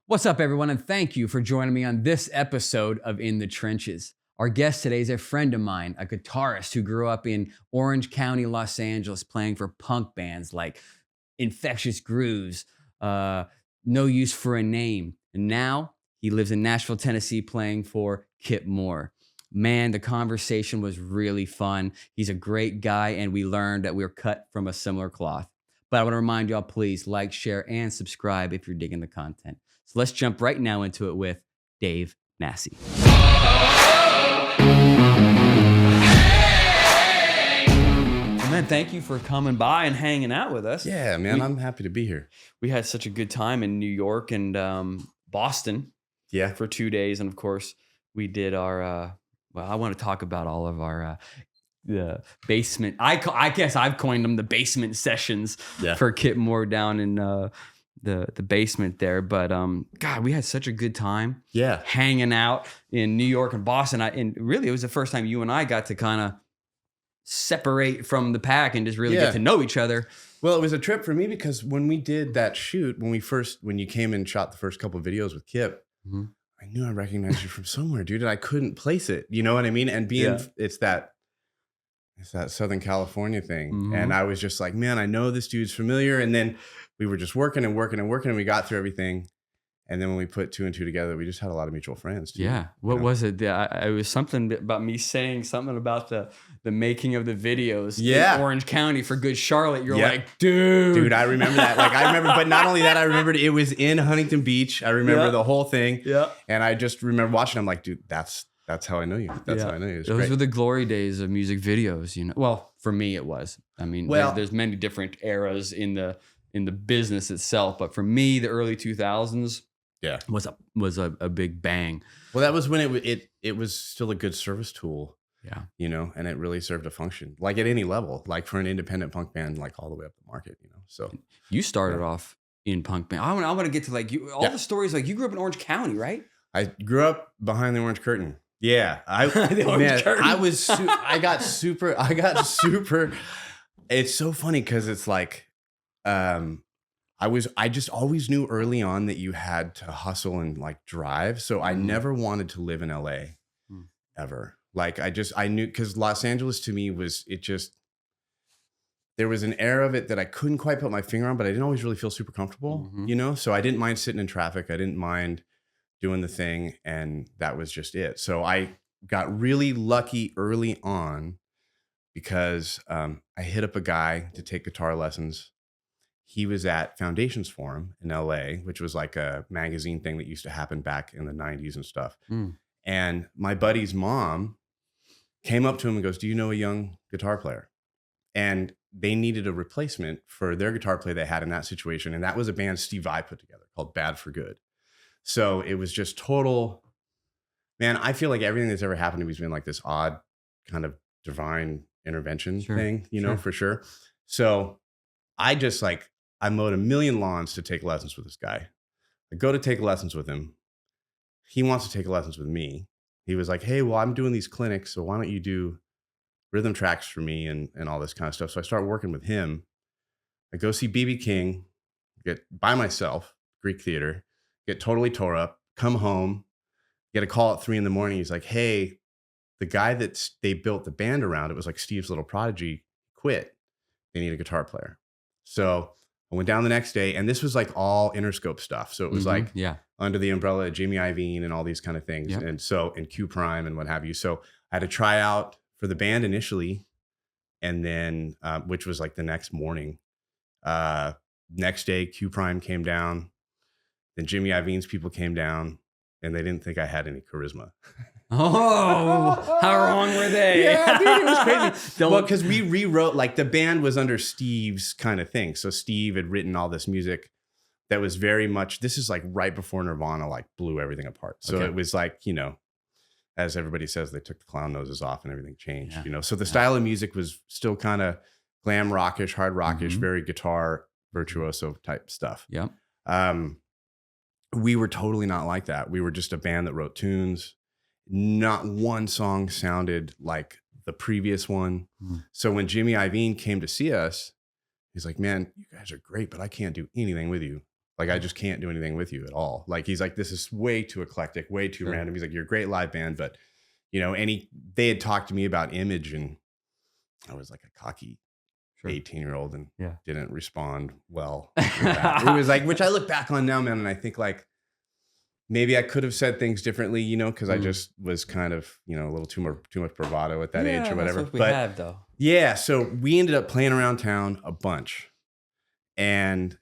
What's up, everyone, and thank you for joining me on this episode of In the Trenches. Our guest today is a friend of mine, a guitarist who grew up in Orange County, Los Angeles, playing for punk bands like Infectious Grooves, No Use for a Name. And now he lives in Nashville, Tennessee, playing for Kip Moore. Man, the conversation was really fun. He's a great guy, and we learned that we're cut from a similar cloth. But I want to remind y'all, please like, share, and subscribe if you're digging the content. So let's jump right now into it with Dave Nassie. Man, thank you for coming by and hanging out with us. Yeah, man, I'm happy to be here. We had such a good time in New York and Boston. Yeah. For 2 days. And of course, we did our, I want to talk about all of our the basement. I guess I've coined them the basement sessions for Kip Moore down in the basement there. But God, we had such a good time. Yeah. Hanging out in New York and Boston. And really, it was the first time you and I got to kind of separate from the pack and just really get to know each other. Well, it was a trip for me because when we did that shoot, when you came and shot the first couple of videos with Kip, I knew I recognized you from somewhere, dude, and I couldn't place it. You know what I mean? And it's that Southern California thing. And I was just like, man, I know this dude's familiar. And then we were just working and we got through everything. And then when we put two and two together, we just had a lot of mutual friends too. Yeah. What was it? It was something about me saying something about the making of the videos in Orange County for Good Charlotte. You're like, dude, I remember that. But not only that, I remembered it was in Huntington Beach. I remember the whole thing. Yeah. And I just remember watching. I'm like, dude, that's how I know you. That's how I know you. Those were the glory days of music videos, you know. Well, for me it was. I mean, there's many different eras in the business itself, but for me, the early 2000s was a big bang. Well, that was when it was still a good service tool. Yeah. You know, and it really served a function, like at any level, like for an independent punk band, like all the way up the market, you know. So you started off in punk band. I want to get to like you the stories. Like you grew up in Orange County, right? I grew up behind the Orange Curtain. Yeah. I got super. It's so funny because it's like, I just always knew early on that you had to hustle and like drive. So I never wanted to live in LA ever. Like I knew, because Los Angeles to me there was an era of it that I couldn't quite put my finger on, but I didn't always really feel super comfortable, you know? So I didn't mind sitting in traffic. I didn't mind doing the thing. And that was just it. So I got really lucky early on because I hit up a guy to take guitar lessons. He was at Foundations Forum in LA, which was like a magazine thing that used to happen back in the 90s and stuff. And my buddy's mom came up to him and goes, do you know a young guitar player? And they needed a replacement for their guitar player they had in that situation. And that was a band Steve Vai put together called Bad for Good. So it was just total, man, I feel like everything that's ever happened to me has been like this odd kind of divine intervention thing, you know, for sure. So I mowed a million lawns to take lessons with this guy. I go to take lessons with him. He wants to take lessons with me. He was like, hey, well, I'm doing these clinics, so why don't you do rhythm tracks for me and all this kind of stuff. So I start working with him. I go see B.B. King, get by myself, Greek theater, get totally tore up, come home, get a call at 3 a.m. He's like, hey, the guy that they built the band around, it was like Steve's little prodigy, quit. They need a guitar player. So I went down the next day, and this was like all Interscope stuff. So it was like under the umbrella of Jimmy Iovine and all these kind of things. And so, and Q Prime and what have you. So I had to try out for the band initially. And then, which was like the next morning, next day, Q Prime came down. Then Jimmy Iovine's people came down, and they didn't think I had any charisma. Oh, how wrong were they? Yeah, dude, it was crazy. Well, because we rewrote, like the band was under Steve's kind of thing. So Steve had written all this music that was very much, this is like right before Nirvana like blew everything apart. So it was like, you know, as everybody says, they took the clown noses off and everything changed, you know? So the style of music was still kind of glam rockish, hard rockish, very guitar virtuoso type stuff. Yeah. We were totally not like that. We were just a band that wrote tunes. Not one song sounded like the previous one. So when Jimmy Iovine came to see us, he's like, man, you guys are great, but I can't do anything with you. Like, I just can't do anything with you at all. Like, he's like, this is way too eclectic, way too random. He's like, you're a great live band, but you know, they had talked to me about Image, and I was like a cocky 18-year-old and didn't respond well. It was like, which I look back on now, man, and I think like maybe I could have said things differently, you know, because I just was kind of, you know, a little too much bravado at that age or whatever. That's what we have, though. Yeah, so we ended up playing around town a bunch, and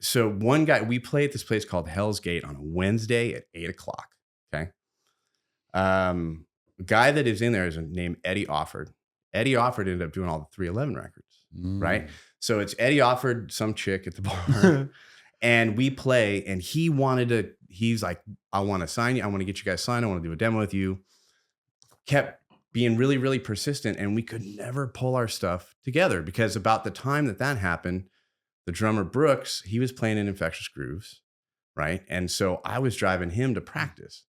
so one guy, we played at this place called Hell's Gate on a Wednesday at 8:00. Okay. The guy that is in there is named Eddie Offord. Eddie Offord ended up doing all the 311 records, right? So it's Eddie Offord, some chick at the bar, and we play, and he's like, I want to sign you. I want to get you guys signed. I want to do a demo with you. Kept being really, really persistent, and we could never pull our stuff together because about the time that happened, the drummer Brooks, he was playing in Infectious Grooves, right? And so I was driving him to practice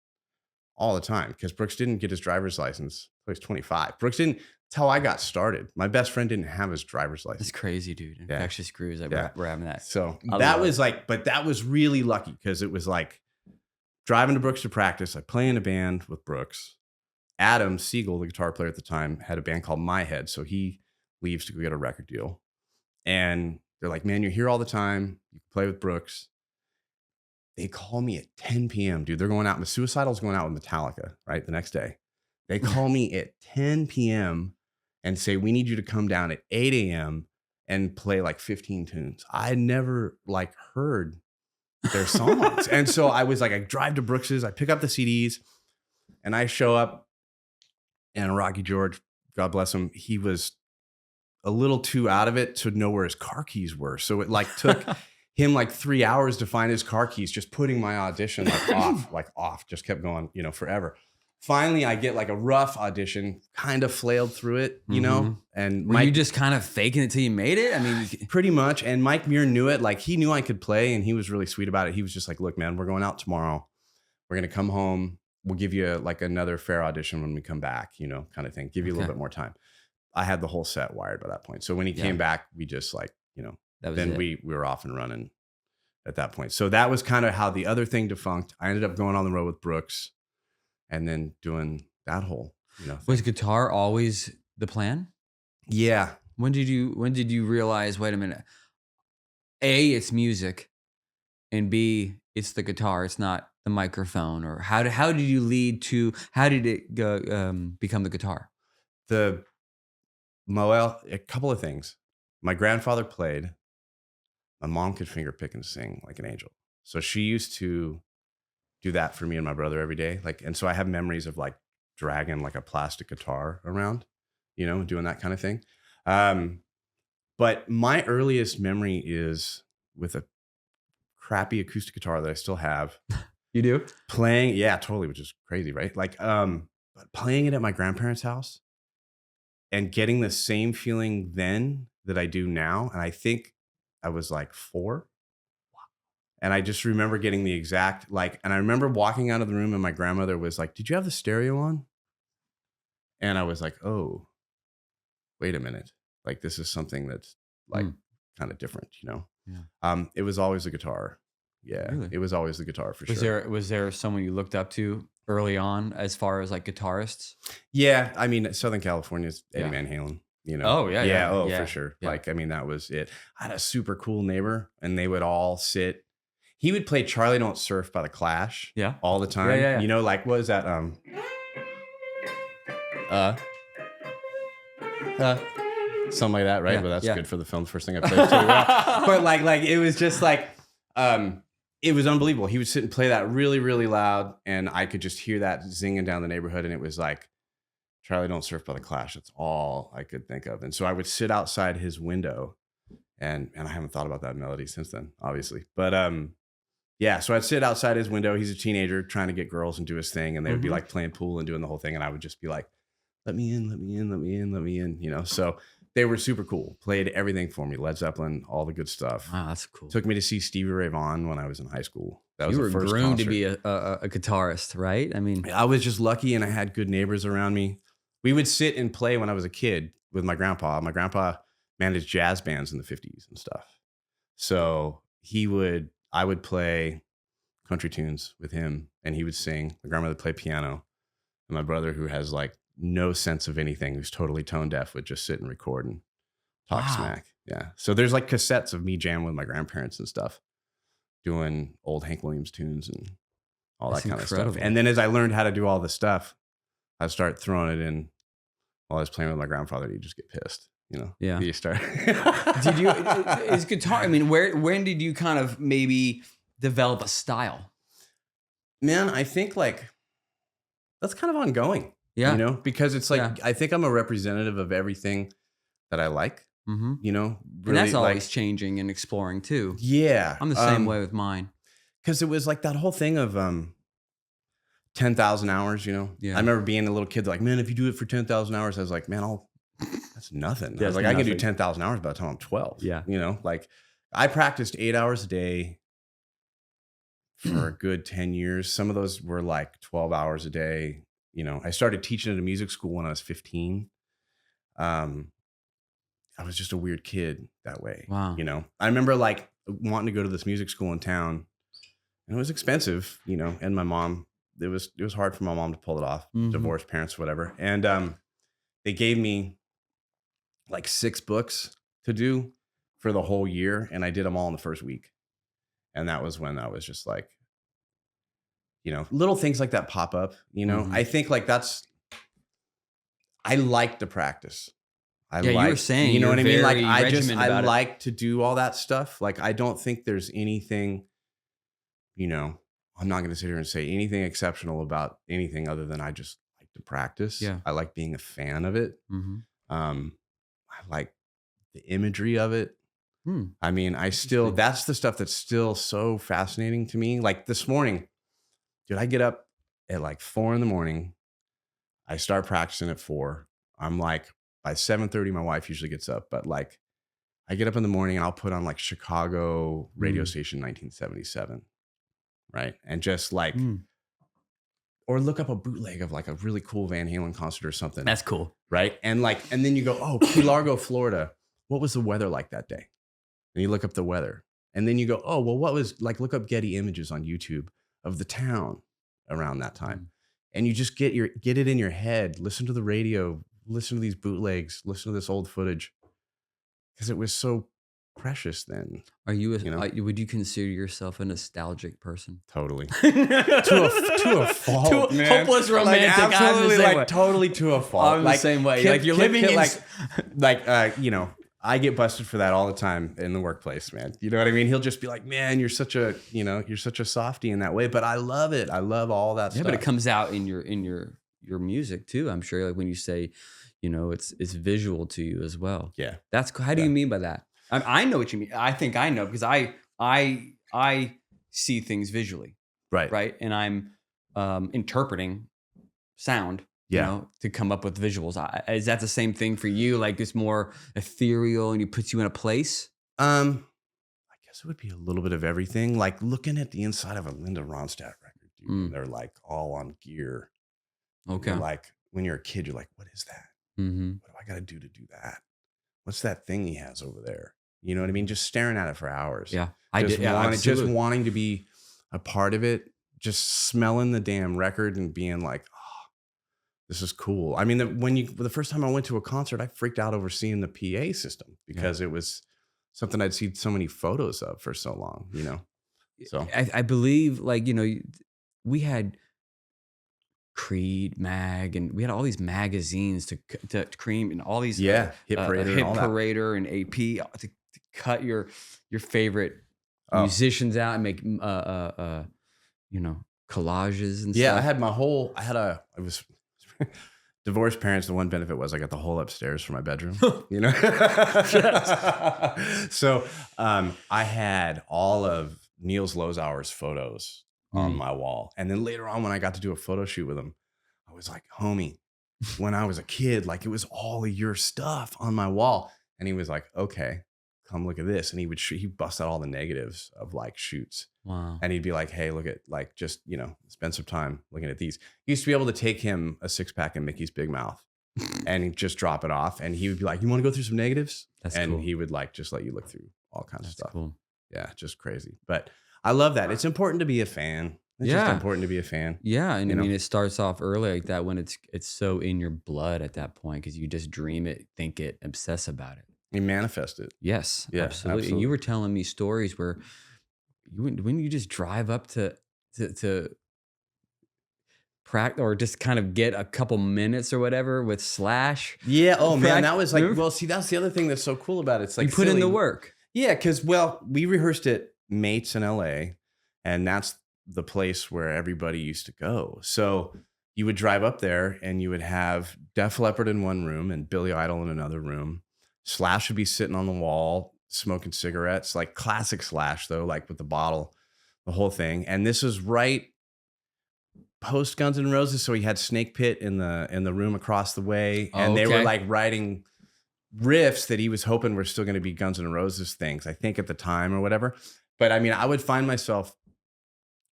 all the time because Brooks didn't get his driver's license until he was 25. Brooks didn't, that's how I got started. My best friend didn't have his driver's license. That's crazy, dude. Infectious Grooves, we're having that. So that was like, but that was really lucky because it was like driving to Brooks to practice. I play in a band with Brooks. Adam Siegel, the guitar player at the time, had a band called My Head. So he leaves to go get a record deal. And they're like, man, you're here all the time. You can play with Brooks. They call me at 10 p.m., dude. They're going out. The Suicidal's going out with Metallica, right? The next day. They call me at 10 p.m. and say, we need you to come down at 8 a.m. and play like 15 tunes. I had never like heard their songs. And so I was like, I drive to Brooks's, I pick up the CDs, and I show up, and Rocky George, God bless him, he was a little too out of it to know where his car keys were. So it like took him like 3 hours to find his car keys, just putting my audition like off, just kept going, you know, forever. Finally, I get like a rough audition, kind of flailed through it, you know, and were you just kind of faking it till you made it? I mean, pretty much. And Mike Muir knew it. Like he knew I could play, and he was really sweet about it. He was just like, look, man, we're going out tomorrow. We're going to come home. We'll give you like another fair audition when we come back, you know, kind of thing. Give you a little bit more time. I had the whole set wired by that point. So when he came back, we just like, you know, then we were off and running at that point. So that was kind of how the other thing defunct. I ended up going on the road with Brooks and then doing that whole, you know, thing. Was guitar always the plan? Yeah. When did you realize, wait a minute, A, it's music, and B, it's the guitar, it's not the microphone? Or how did it go, become the guitar? A couple of things. My grandfather played. My mom could finger pick and sing like an angel. So she used to do that for me and my brother every day. Like, and so I have memories of like dragging like a plastic guitar around, you know, doing that kind of thing. But my earliest memory is with a crappy acoustic guitar that I still have. You do? Playing, yeah, totally, which is crazy, right? Like, but playing it at my grandparents' house and getting the same feeling then that I do now. And I think I was like 4. And I just remember getting the exact, like, and I remember walking out of the room and my grandmother was like, did you have the stereo on? And I was like, oh, wait a minute. Like, this is something that's like kind of different, you know? Yeah. It was always the guitar. Yeah. Really? It was always the guitar for sure. Was there someone you looked up to early on as far as like guitarists? Yeah. I mean, Southern California's Eddie Van Halen, you know? Oh, yeah. Oh, for sure. Yeah. Like, I mean, that was it. I had a super cool neighbor and they would all sit. He would play Charlie Don't Surf by The Clash all the time. Yeah. You know, like, what is that? Something like that, right? Yeah, but that's good for the film. First thing I played too. But like it was just like, it was unbelievable. He would sit and play that really, really loud, and I could just hear that zinging down the neighborhood, and it was like Charlie Don't Surf by The Clash. That's all I could think of. And so I would sit outside his window, and I haven't thought about that melody since then, obviously. But yeah, so I'd sit outside his window. He's a teenager trying to get girls and do his thing, and they would be like playing pool and doing the whole thing, and I would just be like, let me in, let me in, let me in, let me in, you know? So they were super cool. Played everything for me. Led Zeppelin, all the good stuff. Wow, that's cool. Took me to see Stevie Ray Vaughan when I was in high school. That was you the were first groomed concert. to be a guitarist, right? I mean, I was just lucky, and I had good neighbors around me. We would sit and play when I was a kid with my grandpa. My grandpa managed jazz bands in the 50s and stuff. So he would, I would play country tunes with him and he would sing. My grandmother would play piano. And my brother, who has like no sense of anything, who's totally tone deaf, would just sit and record and talk smack. Yeah. So there's like cassettes of me jamming with my grandparents and stuff, doing old Hank Williams tunes and all that kind of stuff. And then as I learned how to do all this stuff, I'd start throwing it in while I was playing with my grandfather. He'd just get pissed, you know? Yeah. You start. Did you, is guitar, I mean, when did you kind of maybe develop a style? Man, I think like that's kind of ongoing. Yeah. You know, because it's like, I think I'm a representative of everything that I like, you know, really, and that's always changing and exploring too. Yeah. I'm the same way with mine. Cause it was like that whole thing of, 10,000 hours, you know? Yeah. I remember being a little kid, like, man, if you do it for 10,000 hours, I was like, man, that's nothing. I was like, I can do 10,000 hours by the time I'm 12. Yeah. You know, like I practiced 8 hours a day for a good 10 years. Some of those were like 12 hours a day. You know, I started teaching at a music school when I was 15. I was just a weird kid that way. Wow. You know, I remember like wanting to go to this music school in town and it was expensive, you know, and my mom, it was hard for my mom to pull it off, divorced parents, whatever. And they gave me like 6 books to do for the whole year. And I did them all in the first week. And that was when I was just like, you know, little things like that pop up, you know, I think like I like to practice. You were saying, you know what I mean? Like I like to do all that stuff. Like, I don't think there's anything, you know, I'm not going to sit here and say anything exceptional about anything other than I just like to practice. Yeah. I like being a fan of it. I like the imagery of it. I mean, that's the stuff that's still so fascinating to me. Like this morning, dude, I get up at like 4 a.m. I start practicing at 4. I'm like, by 7:30, my wife usually gets up, but like I get up in the morning and I'll put on like Chicago radio station 1977. Right. And just like, or look up a bootleg of like a really cool Van Halen concert or something. That's cool. Right. And like, and then you go, oh, Key Largo, Florida. What was the weather like that day? And you look up the weather and then you go, oh, well, what was like, look up Getty images on YouTube of the town around that time. And you just get it in your head, listen to the radio, listen to these bootlegs, listen to this old footage. Cause it was so precious then. Are you, would you consider yourself a nostalgic person? Totally. to a fault, man. Hopeless romantic. Like, absolutely, like totally to a fault. I'm the same way. Like you're living in you know, I get busted for that all the time in the workplace, man. You know what I mean? He'll just be like, man, you're such a softie in that way. But I love it. I love all that stuff. Yeah, but it comes out in your music too, I'm sure. Like when you say, you know, it's visual to you as well. Yeah. That's how do you mean by that? I know what you mean. I think I know because I see things visually. Right. And I'm interpreting sound, you know, to come up with visuals. Is that the same thing for you? Like it's more ethereal and it puts you in a place? I guess it would be a little bit of everything. Like looking at the inside of a Linda Ronstadt record, dude. They're like all on gear. Okay. Like when you're a kid, you're like, what is that? What do I got to do that? What's that thing he has over there? You know what I mean? Just staring at it for hours. Yeah. Just wanting to be a part of it, just smelling the damn record and being like, oh, this is cool. I mean, the first time I went to a concert, I freaked out over seeing the PA system because it was something I'd seen so many photos of for so long, you know? So I believe like, you know, we had Creed mag and we had all these magazines to cream and all these Hit Parader and AP to cut your favorite musicians out and make you know, collages and stuff. It was divorced parents. The one benefit was I got the whole upstairs for my bedroom, you know? So I had all of Niels Lozauer's photos on my wall. And then later on when I got to do a photo shoot with him, I was like, homie, when I was a kid, like it was all of your stuff on my wall. And he was like, okay, come look at this. And he bust out all the negatives of like shoots. Wow. And he'd be like, hey, look at like, just, you know, spend some time looking at these. He used to be able to take him a 6-pack of Mickey's Big Mouth and he'd just drop it off. And he would be like, you want to go through some negatives? That's and cool. he would like, just let you look through all kinds of stuff. Cool. Yeah. Just crazy. But I love that. It's important to be a fan. It's just Yeah. important to be a fan. Yeah, and You I know? mean, it starts off early like that when it's so in your blood at that point because you just dream it, think it, obsess about it. You manifest it. Yes, Yeah, absolutely. And you absolutely. were telling me stories where when you just drive up to practice or just kind of get a couple minutes or whatever with Slash. Yeah. Oh man, Prac- that was like, remember? well, see, that's the other thing that's so cool about it. It's You like put in silly. the work. Yeah, because well, we rehearsed at Mates in LA, and that's the place where everybody used to go. So you would drive up there and you would have Def Leppard in one room and Billy Idol in another room. Slash would be sitting on the wall smoking cigarettes, like classic Slash though, like with the bottle, the whole thing. And this was right post Guns N' Roses, so he had Snake Pit in the room across the way, and Oh, they were okay. like writing riffs that he was hoping were still going to be Guns N' Roses things, I think at the time or whatever. But I mean, I would find myself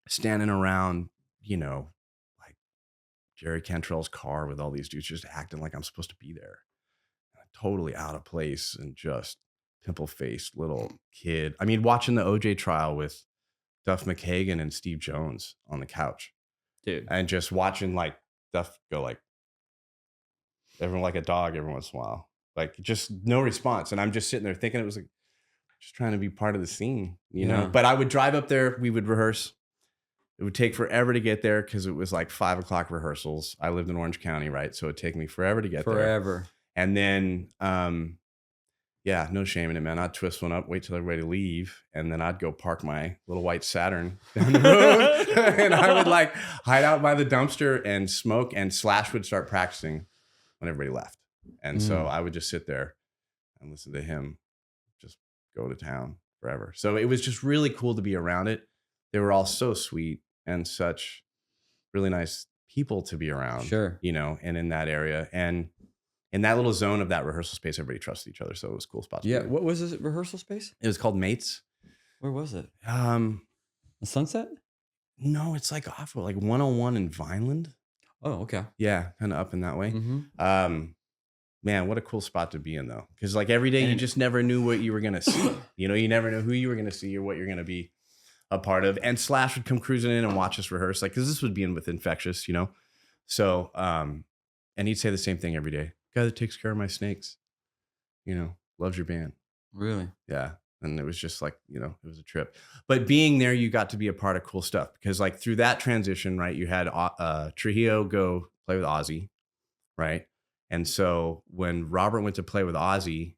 standing around, you know, like Jerry Cantrell's car with all these dudes just acting like I'm supposed to be there. Totally out of place and just pimple-faced little kid. I mean, watching the OJ trial with Duff McKagan and Steve Jones on the couch Dude. and just watching like Duff go like everyone like a dog every once in a while. Like just no response. And I'm just sitting there thinking it was like just trying to be part of the scene, you know? Yeah. But I would drive up there, we would rehearse. It would take forever to get there because it was like 5 o'clock rehearsals. I lived in Orange County, right? So it'd take me forever to get there. Forever. And then yeah, no shame in it, man. I'd twist one up, wait till everybody leave, and then I'd go park my little white Saturn down the road. And I would like hide out by the dumpster and smoke, and Slash would start practicing when everybody left. And so I would just sit there and listen to him just go to town forever. So it was just really cool to be around it. They were all so sweet and such really nice people to be around, Sure. you know, and in that area. And in that little zone of that rehearsal space, everybody trusted each other. So it was a cool spot to Yeah. be in. What was this rehearsal space? It was called Mates. Where was it? The Sunset? No, it's like off of like 101 in Vineland. Oh, okay. Yeah, kind of up in that way. Mm-hmm. Man, what a cool spot to be in though. Because like every day you just never knew what you were gonna see. You know, you never know who you were gonna see or what you're gonna be a part of. And Slash would come cruising in and watch us rehearse, like because this would be in with Infectious, you know. So and he'd say the same thing every day. Guy that takes care of my snakes, you know, loves your band. Really? Yeah. And it was just like, you know, it was a trip. But being there, you got to be a part of cool stuff because like through that transition, right, you had Trujillo go play with Ozzy, right? And so when Robert went to play with Ozzy,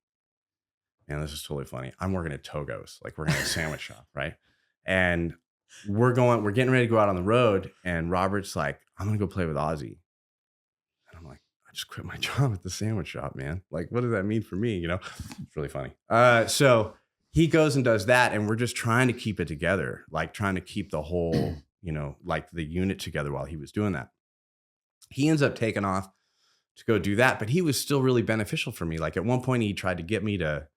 man, this is totally funny. I'm working at Togo's, like we're in a sandwich shop, right? And we're getting ready to go out on the road. And Robert's like, I'm going to go play with Ozzy. And I'm like, I just quit my job at the sandwich shop, man. Like, what does that mean for me? You know, it's really funny. So he goes and does that. And we're just trying to keep it together, like trying to keep the whole, you know, like the unit together while he was doing that. He ends up taking off to go do that, but he was still really beneficial for me. Like at one point he tried to get me to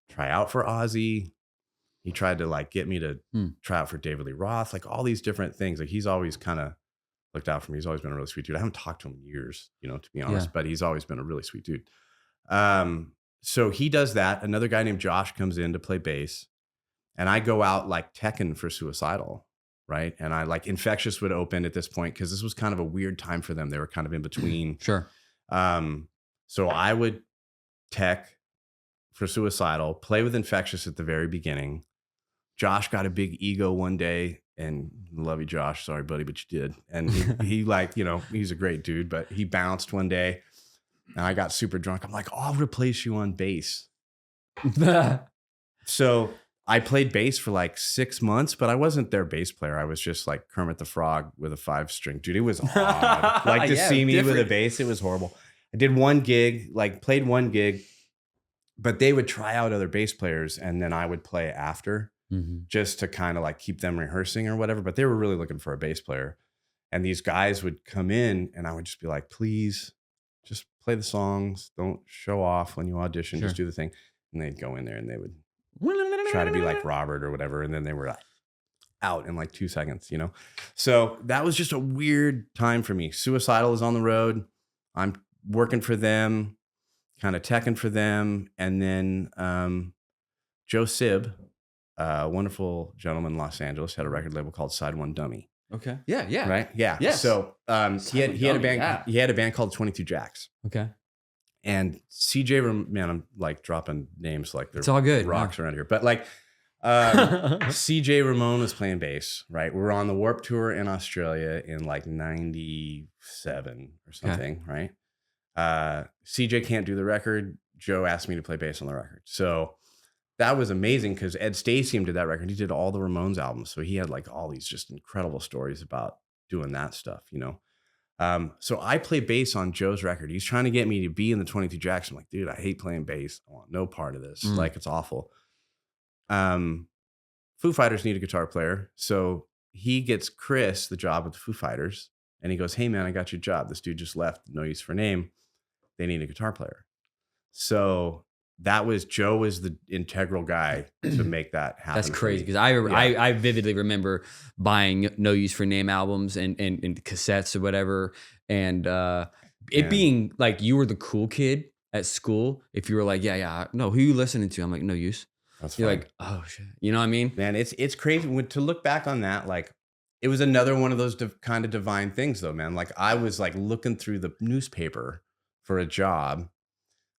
try out for Ozzy. He tried to like get me to try out for David Lee Roth, like all these different things. Like he's always kind of looked out for me. He's always been a really sweet dude. I haven't talked to him in years, you know, to be honest, but he's always been a really sweet dude. So he does that. Another guy named Josh comes in to play bass, and I go out like Tekken for Suicidal. Right. And I like Infectious would open at this point because this was kind of a weird time for them. They were kind of in between. Sure. So I would tech for Suicidal, play with Infectious at the very beginning. Josh got a big ego one day, and love you, Josh. Sorry, buddy, but you did. And he like, you know, he's a great dude, but he bounced one day and I got super drunk. I'm like, oh, I'll replace you on bass. So I played bass for like 6 months, but I wasn't their bass player. I was just like Kermit the Frog with a 5-string. Dude, it was odd. Like to see me with a bass, it was horrible. I did one gig, like played one gig, but they would try out other bass players and then I would play after just to kind of like keep them rehearsing or whatever. But they were really looking for a bass player. And these guys would come in and I would just be like, please just play the songs. Don't show off when you audition. Just do the thing. And they'd go in there and they would try to be like Robert or whatever. And then they were like out in like 2 seconds, you know? So that was just a weird time for me. Suicidal is on the road. I'm working for them, kind of teching for them. And then Joe Sib, wonderful gentleman in Los Angeles, had a record label called Side One Dummy. Okay. Yeah. Yeah. Right. Yeah. Yes. So he had a band. Yeah. He had a band called 22 Jacks. Okay. And man, I'm like dropping names like they're It's all good. rocks around here. But like CJ Ramon was playing bass, right? We were on the Warped Tour in Australia in like 97 or something, right? CJ can't do the record. Joe asked me to play bass on the record. So that was amazing because Ed Stasium did that record. He did all the Ramones albums. So he had like all these just incredible stories about doing that stuff, you know? So I play bass on Joe's record. He's trying to get me to be in the 22 Jacks. I'm like, dude, I hate playing bass. I want no part of this. Like, it's awful. Foo Fighters need a guitar player. So he gets Chris the job at the Foo Fighters. And he goes, hey, man, I got you a job. This dude just left. No use for name. They need a guitar player. So Joe was the integral guy to make that happen. That's crazy because I vividly remember buying No Use for Name albums and cassettes or whatever. And it being like you were the cool kid at school. If you were like, no, who you listening to? I'm like, No Use. You're like, oh shit. You know what I mean? Man, it's crazy to look back on that. Like, it was another one of those kind of divine things though, man. Like I was like looking through the newspaper for a job,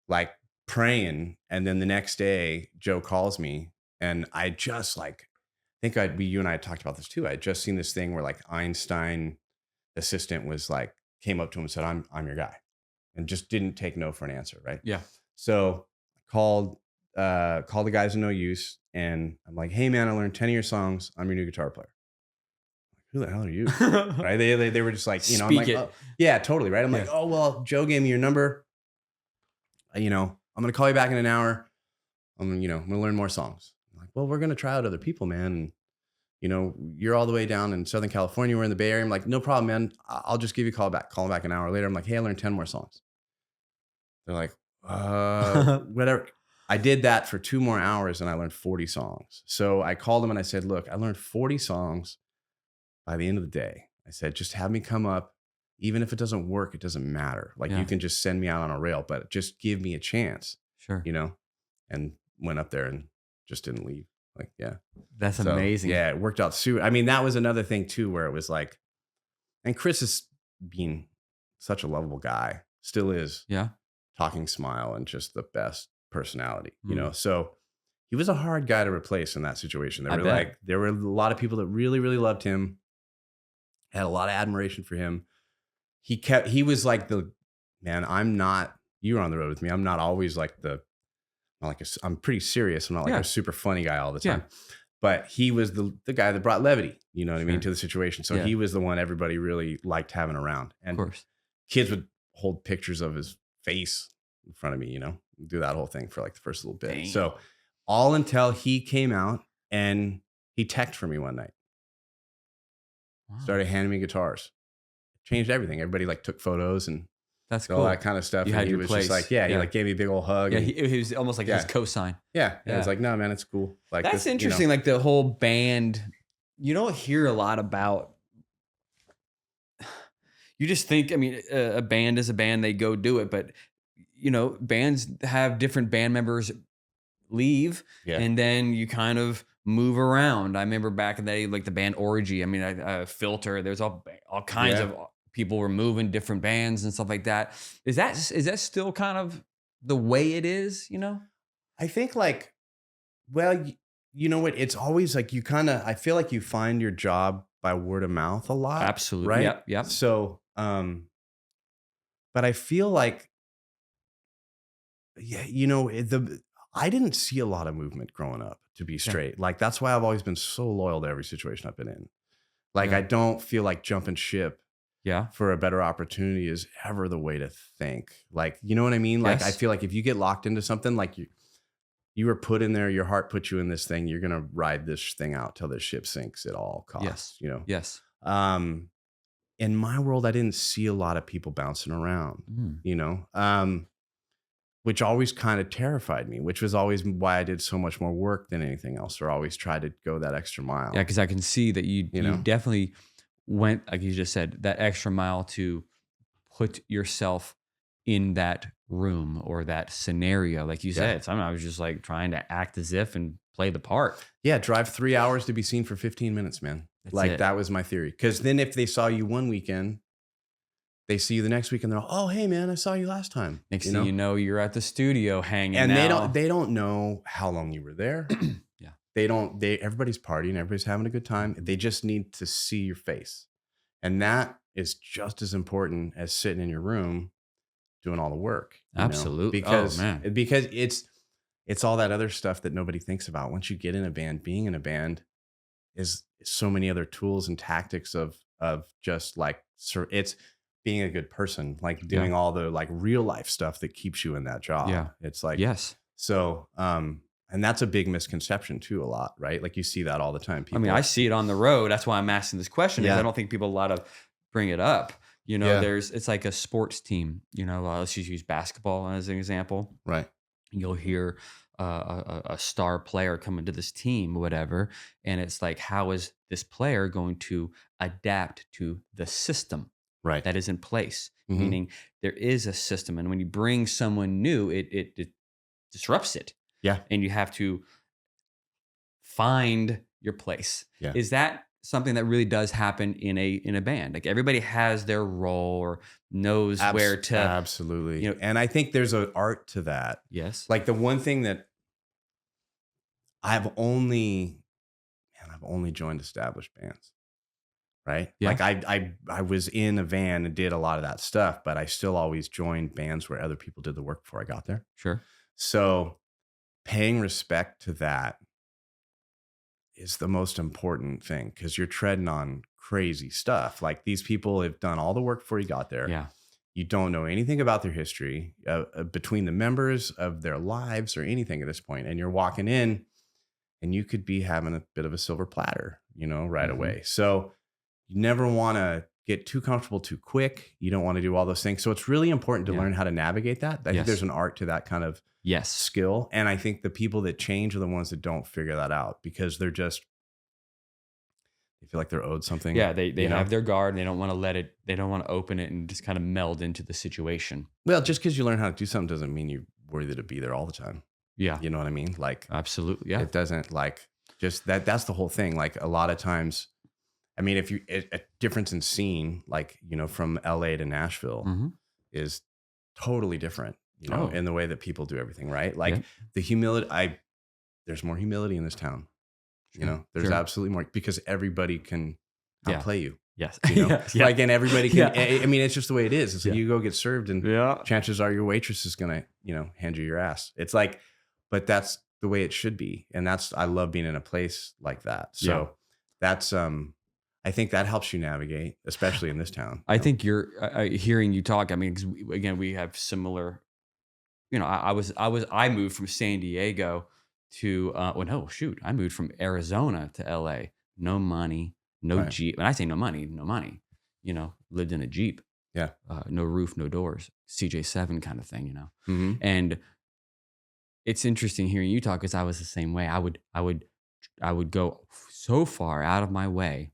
like praying. And then the next day Joe calls me and I just like, you and I had talked about this too. I had just seen this thing where like Einstein assistant was like, came up to him and said, I'm your guy, and just didn't take no for an answer. Right. Yeah. So I called the guys in No Use and I'm like, hey man, I learned 10 of your songs. I'm your new guitar player. Who the hell are you? Right. They were just like, you know, I'm like, oh, yeah, totally. Right. I'm like, oh, well, Joe gave me your number. You know, I'm going to call you back in an hour. I'm going to learn more songs. I'm like, well, we're going to try out other people, man. And, you know, you're all the way down in Southern California. We're in the Bay Area. I'm like, no problem, man. I'll just give you a call back. Call back an hour later. I'm like, hey, I learned 10 more songs. They're like, whatever. I did that for 2 more hours and I learned 40 songs. So I called them and I said, look, I learned 40 songs by the end of the day. I said, just have me come up. Even if it doesn't work, it doesn't matter. Like you can just send me out on a rail, but just give me a chance. Sure. You know, and went up there and just didn't leave. Like, yeah. That's amazing. Yeah. It worked out super. I mean, that was another thing too, where it was like, and Chris is being such a lovable guy, still is. Yeah. Talking smile and just the best personality, you know? So he was a hard guy to replace in that situation. There were a lot of people that really, really loved him, had a lot of admiration for him. He was like you were on the road with me. I'm not always like I'm pretty serious. I'm not like a super funny guy all the time, but he was the guy that brought levity, you know what I mean, to the situation. So he was the one everybody really liked having around. And of course, kids would hold pictures of his face in front of me, you know, do that whole thing for like the first little bit. Dang. So all until he came out and he teched for me one night. Wow. Started handing me guitars. Changed everything. Everybody like took photos and that's cool. All that kind of stuff. You and had he your was place. Just like, he like gave me a big old hug. Yeah, and he was almost like his cosign. Yeah. I was like, no, man, it's cool. Like that's interesting. You know. Like the whole band, you don't hear a lot about. You just think, I mean, a band is a band. They go do it, but you know, bands have different band members leave, and then you kind of move around. I remember back in the day, like the band Orgy. I mean, Filter. There's all kinds of people were moving different bands and stuff like that. Is that still kind of the way it is? You know, I think like, well, you know what? It's always like I feel like you find your job by word of mouth a lot. Absolutely, right? Yep. So, but I feel like, you know, I didn't see a lot of movement growing up, to be straight. Like, that's why I've always been so loyal to every situation I've been in. Like, I don't feel like jumping ship for a better opportunity is ever the way to think. Like, you know what I mean? Like, I feel like if you get locked into something, like you were put in there, your heart put you in this thing, you're going to ride this thing out till the ship sinks at all costs, you know? Yes. In my world, I didn't see a lot of people bouncing around, you know? Which always kind of terrified me, which was always why I did so much more work than anything else, or always tried to go that extra mile. Yeah, because I can see that you definitely went, like you just said, that extra mile to put yourself in that room or that scenario. Like you said, sometimes I was just like trying to act as if and play the part. Yeah, drive 3 hours to be seen for 15 minutes, man. That's Like, it. that was my theory. Because then if they saw you one weekend, they see you the next week and they're, oh, hey, man, I saw you last time. Next thing you know, you're at the studio hanging And now. they don't know how long you were there. Yeah. Everybody's partying, everybody's having a good time. They just need to see your face. And that is just as important as sitting in your room doing all the work. Absolutely. Oh, man. Because it's all that other stuff that nobody thinks about. Once you get in a band, being in a band is so many other tools and tactics of just like, it's being a good person, like doing all the like real life stuff that keeps you in that job. Yeah. It's like, yes. So, and that's a big misconception too, a lot, right? Like you see that all the time. I mean, I see it on the road. That's why I'm asking this question. Because I don't think people a lot of bring it up. It's like a sports team. Let's just use basketball as an example. Right. You'll hear a star player come into this team, whatever, and it's like, how is this player going to adapt to the system Right. that is in place? Mm-hmm. Meaning there is a system, and when you bring someone new, it disrupts it. Yeah. And you have to find your place. Yeah. Is that something that really does happen in a band? Like everybody has their role or knows where to. Absolutely. And I think there's an art to that. Yes. Like the one thing that I've only joined established bands. Right. Yeah. Like I was in a van and did a lot of that stuff, but I still always joined bands where other people did the work before I got there. Sure. So paying respect to that is the most important thing, because you're treading on crazy stuff. Like these people have done all the work before you got there. Yeah. You don't know anything about their history between the members of their lives or anything at this point. And you're walking in and you could be having a bit of a silver platter, right away. So you never want to get too comfortable too quick. You don't want to do all those things. So it's really important to learn how to navigate that. I think there's an art to that kind of skill. And I think the people that change are the ones that don't figure that out, because they feel like they're owed something. Yeah, they have their guard and they don't want to they don't want to open it and just kind of meld into the situation. Well, just because you learn how to do something doesn't mean you're worthy to be there all the time. Yeah. You know what I mean? Like, absolutely. Yeah. It doesn't, like, just that's the whole thing. Like a lot of times, I mean, if a difference in scene, like, from LA to Nashville is totally different, in the way that people do everything, right? Like the humility, there's more humility in this town. There's absolutely more, because everybody can outplay you. Yes. Like, and everybody can, I mean, it's just the way it is. It's like you go get served and chances are your waitress is going to, hand you your ass. It's like, but that's the way it should be. And I love being in a place like that. So that's, I think that helps you navigate, especially in this town. I think you're hearing you talk. I mean, 'cause we have similar, I moved from San Diego to, I moved from Arizona to LA. No money, no Jeep. When I say no money, lived in a Jeep. Yeah. No roof, no doors, CJ7 kind of thing, Mm-hmm. And it's interesting hearing you talk, because I was the same way. I would go so far out of my way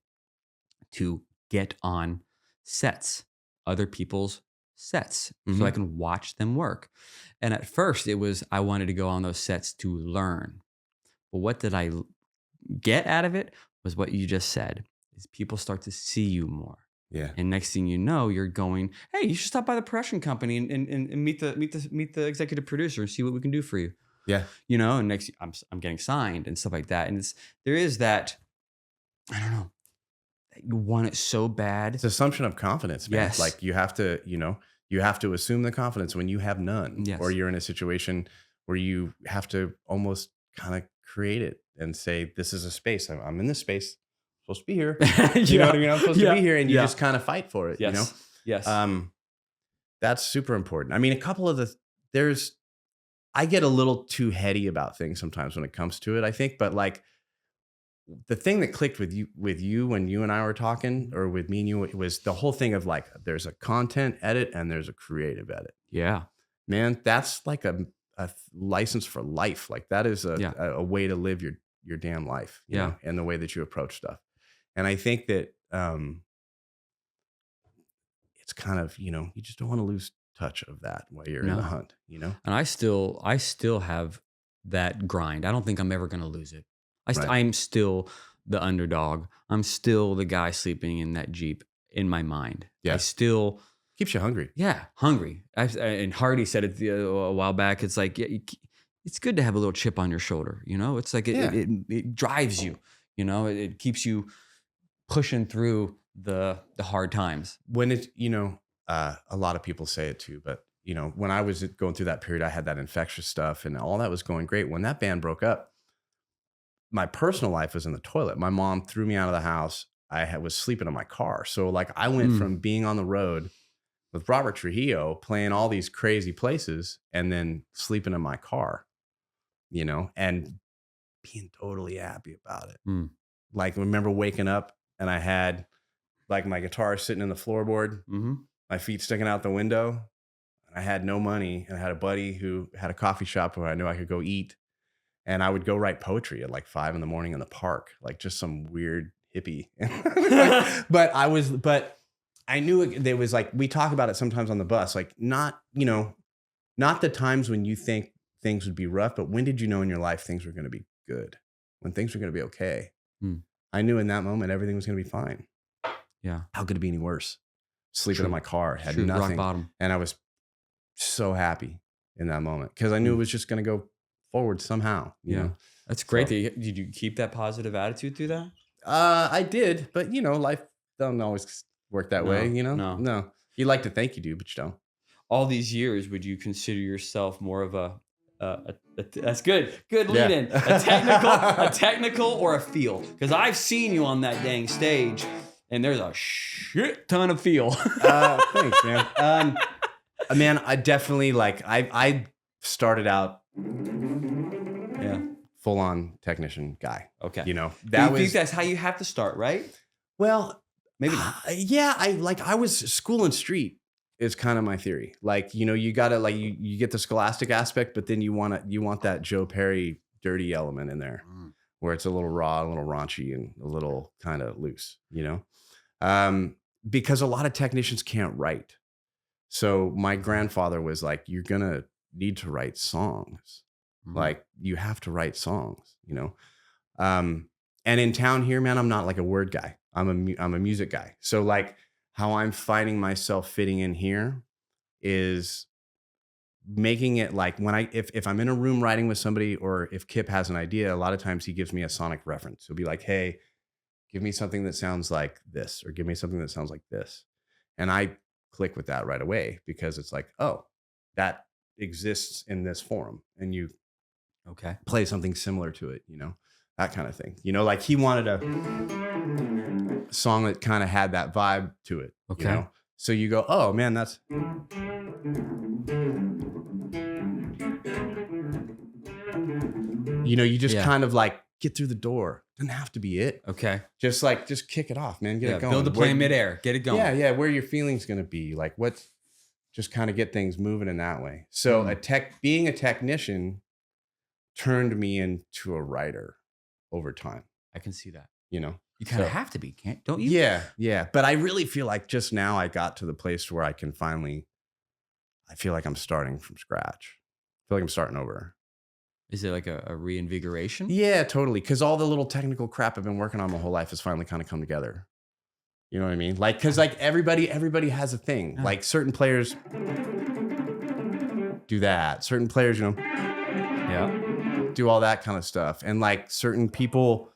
to get on sets, other people's sets, so I can watch them work. And at first I wanted to go on those sets to learn. But what did I get out of it was what you just said, is people start to see you more. Yeah. And next thing you know, you're going, hey, you should stop by the production company and meet the executive producer and see what we can do for you. Yeah. And next I'm getting signed and stuff like that. And there is that, I don't know, you want it so bad. It's assumption of confidence, man. Yes. Like you have to assume the confidence when you have none, or you're in a situation where you have to almost kind of create it and say, this is a space. I'm in this space. I'm supposed to be here. You know what I mean? I'm supposed to be here. And you just kind of fight for it, Yes. That's super important. I mean, a couple of I get a little too heady about things sometimes when it comes to it, I think, but like, the thing that clicked with you when you and I were talking, or with me and you, was the whole thing of like, there's a content edit and there's a creative edit. Yeah, man, that's like a license for life. Like that is a way to live your damn life. You know, and the way that you approach stuff. And I think that it's kind of, you just don't want to lose touch of that while you're in the hunt. And I still have that grind. I don't think I'm ever going to lose it. Right. I'm still the underdog. I'm still the guy sleeping in that Jeep in my mind. Yeah. I still Keeps you hungry. hungry. And Hardy said it a while back. It's like, it's good to have a little chip on your shoulder. You know, it's like it drives you. You know, it keeps you pushing through the hard times. When it's, a lot of people say it too, but when I was going through that period, I had that infectious stuff and all that was going great. When that band broke up, my personal life was in the toilet. My mom threw me out of the house. I was sleeping in my car. So like I went from being on the road with Robert Trujillo playing all these crazy places and then sleeping in my car, and being totally happy about it. Like, remember waking up and I had like my guitar sitting in the floorboard, my feet sticking out the window. I had no money and I had a buddy who had a coffee shop where I knew I could go eat. And I would go write poetry at like 5 a.m. in the park, like just some weird hippie. But I knew there was like, we talk about it sometimes on the bus, like not the times when you think things would be rough, but when did you know in your life things were going to be good? When things were going to be okay. I knew in that moment everything was going to be fine. Yeah. How could it be any worse? Sleeping in my car, had True. nothing. Rock bottom. And I was so happy in that moment because I knew it was just going to go forward somehow. You know? That's great. So, did you keep that positive attitude through that? I did, but life don't always work that way. No. You like to think you do, but you don't. All these years, would you consider yourself more of a that's good lead in, a technical or a feel? Because I've seen you on that dang stage, and there's a shit ton of feel. Thanks, man. Man, I definitely I started out full on technician guy. Okay. You think that's how you have to start, right? Well, maybe not. Yeah, I was school and street is kind of my theory. Like, you gotta you get the scholastic aspect, but then you want that Joe Perry dirty element in there where it's a little raw, a little raunchy, and a little kind of loose, because a lot of technicians can't write. So my grandfather was like, you're gonna need to write songs. Like, you have to write songs, and in town here, man, I'm not like a word guy. I'm a music guy. So like how I'm finding myself fitting in here is making it like when if I'm in a room writing with somebody, or if Kip has an idea, a lot of times he gives me a sonic reference. He'll be like, hey, give me something that sounds like this, or give me something that sounds like this. And I click with that right away because it's like, oh, that exists in this form. And you play something similar to it, that kind of thing. Like he wanted a song that kind of had that vibe to it. Okay. So you go, oh man, that's you just kind of like get through the door. Doesn't have to be it. Okay. Just kick it off, man. Get it going. Build the plane midair. Get it going. Yeah. Where your feelings gonna be. Like just kind of get things moving in that way. So being a technician turned me into a writer over time. I can see that. You kind of have to be, don't you? Yeah. But I really feel like just now I got to the place where I feel like I'm starting from scratch. I feel like I'm starting over. Is it like a reinvigoration? Yeah, totally. Because all the little technical crap I've been working on my whole life has finally kind of come together. You know what I mean? Like, because like everybody has a thing. Like certain players do that. Certain players, do all that kind of stuff. And like certain people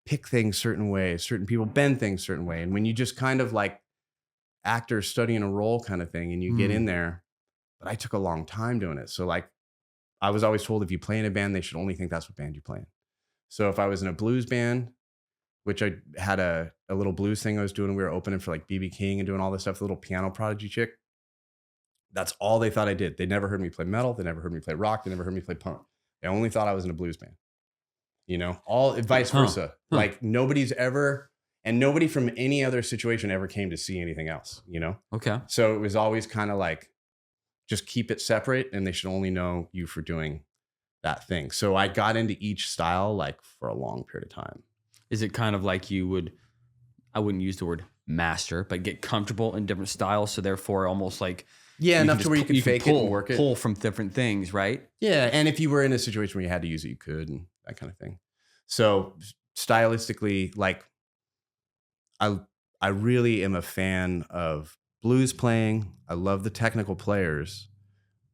pick things certain ways. Certain people bend things certain way. And when you just kind of like actors studying a role kind of thing, and you get in there, but I took a long time doing it. So like I was always told if you play in a band, they should only think that's what band you play in. So if I was in a blues band, which I had a little blues thing I was doing, we were opening for like BB King and doing all this stuff, the little piano prodigy chick. That's all they thought I did. They never heard me play metal. They never heard me play rock. They never heard me play punk. They only thought I was in a blues band. All vice versa. Like nobody from any other situation ever came to see anything else, Okay. So it was always kind of like, just keep it separate, and they should only know you for doing that thing. So I got into each style like for a long period of time. Is it kind of like you would, I wouldn't use the word master, but get comfortable in different styles. So therefore almost like Yeah, enough can to where you can fake it and work it. Pull from different things, right? Yeah, and if you were in a situation where you had to use it, you could, and that kind of thing. So stylistically, like I I really am a fan of blues playing. I love the technical players,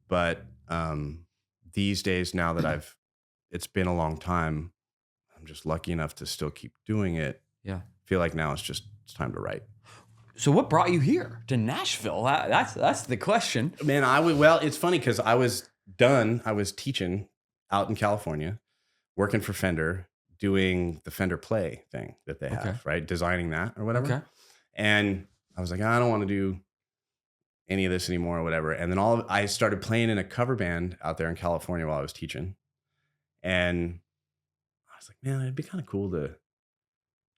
but these days now that it's been a long time, I'm just lucky enough to still keep doing it. Yeah. I feel like now it's time to write. So what brought you here to Nashville? That's the question. Man, well, it's funny because I was done. I was teaching out in California, working for Fender, doing the Fender Play thing that they have, right? Designing that or whatever. Okay. And I was like, I don't want to do any of this anymore or whatever. And then I started playing in a cover band out there in California while I was teaching. And I was like, man, it'd be kind of cool to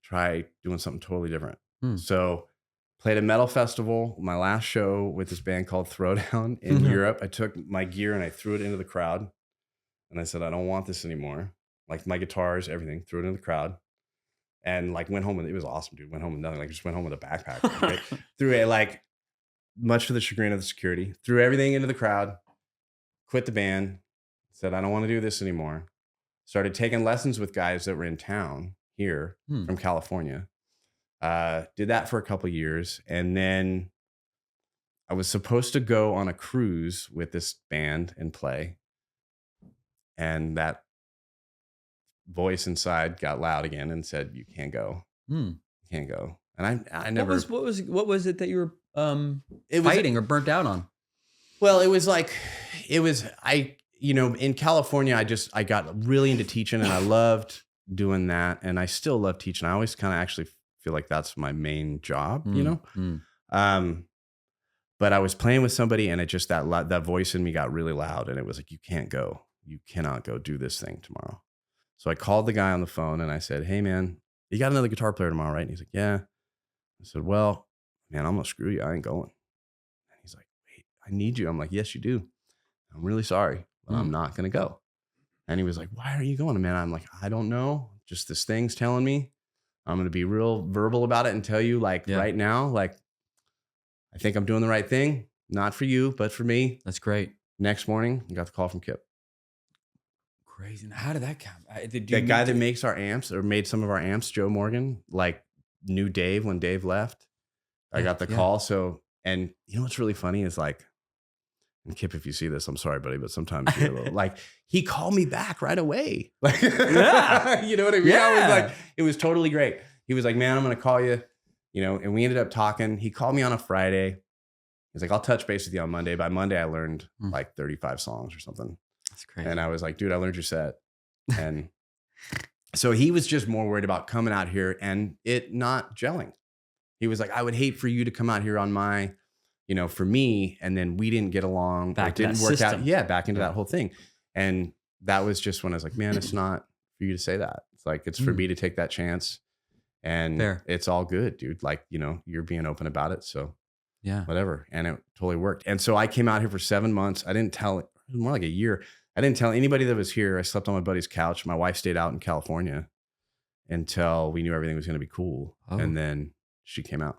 try doing something totally different. So played a metal festival, my last show with this band called Throwdown in Europe. I took my gear and I threw it into the crowd. And I said, I don't want this anymore. Like my guitars, everything, threw it into the crowd. And like went home with, it was awesome, dude. Went home with nothing. Like just went home with a backpack. Right? Threw it, like, much to the chagrin of the security, threw everything into the crowd, quit the band, said, I don't want to do this anymore. Started taking lessons with guys that were in town here from California. Did that for a couple of years. And then I was supposed to go on a cruise with this band and play. And that voice inside got loud again and said, you can't go. You can't go. And I never. What was it that you were fighting or burnt out on? Well, in California, I got really into teaching and I loved doing that. And I still love teaching. I always kind of actually feel like that's my main job, you know? But I was playing with somebody and it just, that voice in me got really loud and it was like, you can't go. You cannot go do this thing tomorrow. So I called the guy on the phone and I said, hey man, you got another guitar player tomorrow, right? And he's like, yeah. I said, well, man, I'm gonna screw you. I ain't going. And he's like, wait, I need you. I'm like, yes, you do. I'm really sorry, but I'm not gonna go. And he was like, why are you going, man? I'm like, I don't know. Just this thing's telling me. I'm gonna be real verbal about it and tell you, like, right now, like, I think I'm doing the right thing. Not for you, but for me. That's great. Next morning, I got the call from Kip. Crazy. How did that come? That guy that makes our amps or made some of our amps, Joe Morgan, like knew Dave when Dave left. I got the call. So, and you know what's really funny is like, and Kip, if you see this, I'm sorry, buddy, but sometimes you're a little, like, he called me back right away. Like, yeah. You know what I mean? Yeah. I was like, it was totally great. He was like, man, I'm going to call you, you know, and we ended up talking. He called me on a Friday. He's like, I'll touch base with you on Monday. By Monday, I learned like 35 songs or something. That's crazy. And I was like, dude, I learned your set. And so he was just more worried about coming out here and it not gelling. He was like, I would hate for you to come out here on my, you know, for me. And then we didn't get along. Back to didn't that work system. out. Yeah, back into that whole thing. And that was just when I was like, man, it's not for you to say that. It's like, it's for me to take that chance. And it's all good, dude. Like, you know, you're being open about it. So yeah, whatever. And it totally worked. And so I came out here for 7 months. I didn't tell, more like a year. I didn't tell anybody that was here. I slept on my buddy's couch. My wife stayed out in California until we knew everything was going to be cool. Oh. And then she came out.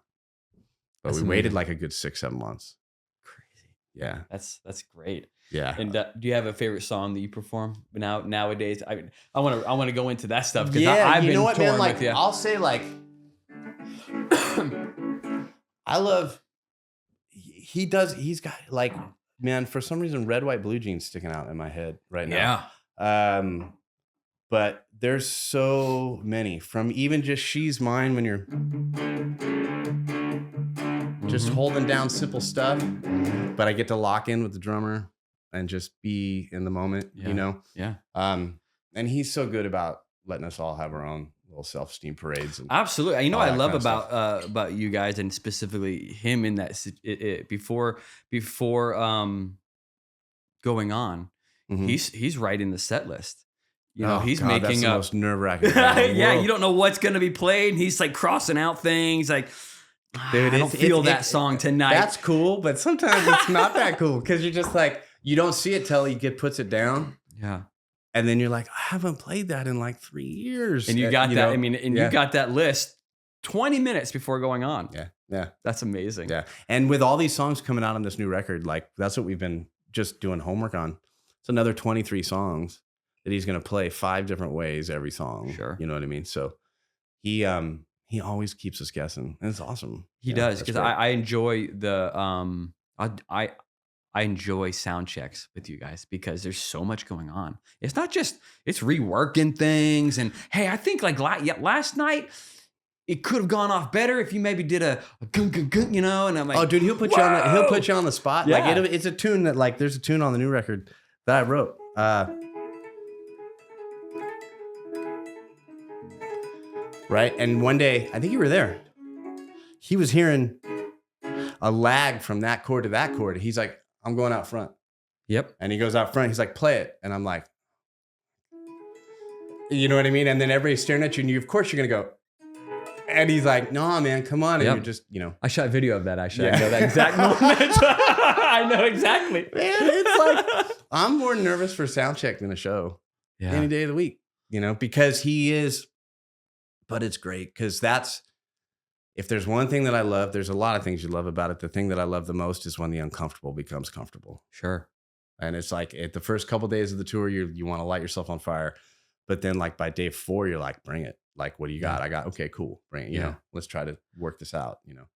But we waited like a good 6-7 months. Crazy. Yeah. That's great. Yeah. And do you have a favorite song that you perform nowadays? I want to go into that stuff because I've been torn man? Like, with you. I'll say like, I love, he's got like, man, for some reason, Red, White, Blue Jeans sticking out in my head right now. Yeah. But there's so many, from even just She's Mine when you're just holding down simple stuff, but I get to lock in with the drummer and just be in the moment, you know? Yeah. And he's so good about letting us all have our own little self-esteem parades. And absolutely. You know what I love about you guys, and specifically him in that before going on, he's writing the set list. You know, he's making that's the most nerve-wracking. Yeah, you don't know what's going to be played. He's like crossing out things like, dude, I don't feel that song tonight. That's cool, but sometimes it's not that cool because you're just like, you don't see it till he puts it down. Yeah. And then you're like, I haven't played that in like 3 years. And you got that. I mean, and you got that list 20 minutes before going on. Yeah. Yeah. That's amazing. Yeah. And with all these songs coming out on this new record, like that's what we've been just doing homework on. It's another 23 songs that he's going to play 5 different ways every song. Sure. You know what I mean? So he always keeps us guessing, and it's awesome. He does, because I enjoy the I enjoy sound checks with you guys because there's so much going on. It's not just it's reworking things, and hey, I think like last night it could have gone off better if you maybe did a gun, gun, gun, you know. And I'm like, oh, dude, he'll put you on the spot. Yeah. Like it's a tune that like there's a tune on the new record that I wrote. Right, and one day I think you were there. He was hearing a lag from that chord to that chord. He's like, I'm going out front. Yep. And he goes out front. He's like, play it. And I'm like, you know what I mean? And then everybody's staring at you, and you, of course, you're gonna go. And he's like, no, man, come on. And you're just, you know. I shot video of that, actually. Yeah. I know that exact moment. I know exactly. Man, it's like, I'm more nervous for sound check than a show any day of the week, you know, because he is, but it's great because if there's one thing that I love, there's a lot of things you love about it. The thing that I love the most is when the uncomfortable becomes comfortable. Sure. And it's like at the first couple of days of the tour, you want to light yourself on fire. But then like by day 4, you're like, bring it. Like, what do you got? I got, okay, cool. Bring it. You know, let's try to work this out, you know.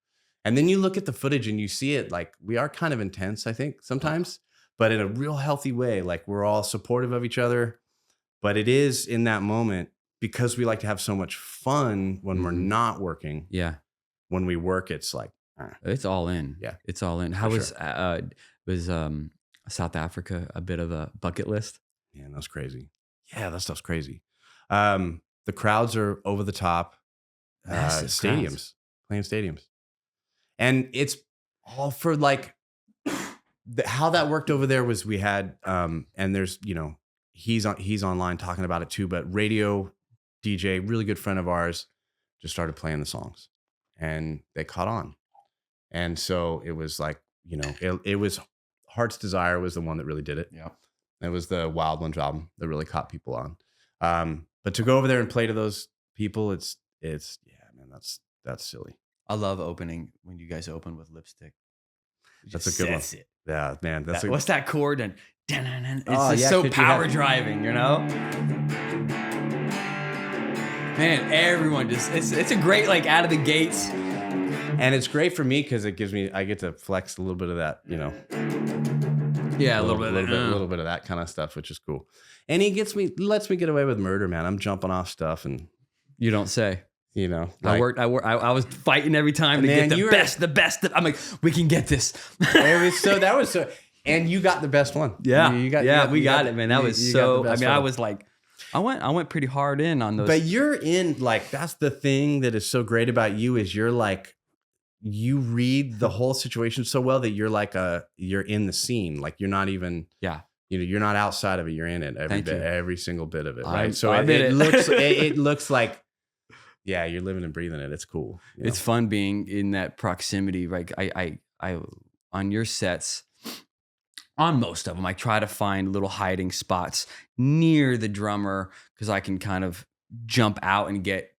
And then you look at the footage and you see it like we are kind of intense, I think, sometimes, but in a real healthy way. Like we're all supportive of each other. But it is in that moment because we like to have so much fun when we're not working. Yeah. When we work, it's like, it's all in. Yeah. It's all in. How was South Africa a bit of a bucket list? Man, that's crazy. Yeah, that stuff's crazy. The crowds are over the top. Stadiums, playing stadiums. And it's all for like, how that worked over there was we had, and there's, you know, he's online talking about it too, but radio DJ, really good friend of ours, just started playing the songs and they caught on. And so it was like, you know, it was Heart's Desire was the one that really did it. Yeah. It was the Wild Ones album that really caught people on. But to go over there and play to those people, it's yeah, man, that's silly. I love opening when you guys open with Lipstick. That's a good one. It. Yeah, man. What's that chord? And it's just so power driving, you know? Man, everyone just, it's a great, like, out of the gates. And it's great for me because it gives me, I get to flex a little bit of that, you know. Yeah, a little bit of that kind of stuff, which is cool. And he lets me get away with murder, man. I'm jumping off stuff, and you don't say. You know, like, I was fighting every time to get the best. I'm like, we can get this. And you got the best one. Yeah, we got it, man. That was so. I mean, I was like, I went pretty hard in on those. But you're in, like, that's the thing that is so great about you is you're like, you read the whole situation so well that you're like you're in the scene. Like you're not even, you know, you're not outside of it. You're in it every single bit of it. Right. So it looks like, yeah, you're living and breathing it. It's cool. It's fun being in that proximity. Like I on your sets, on most of them, I try to find little hiding spots near the drummer because I can kind of jump out and get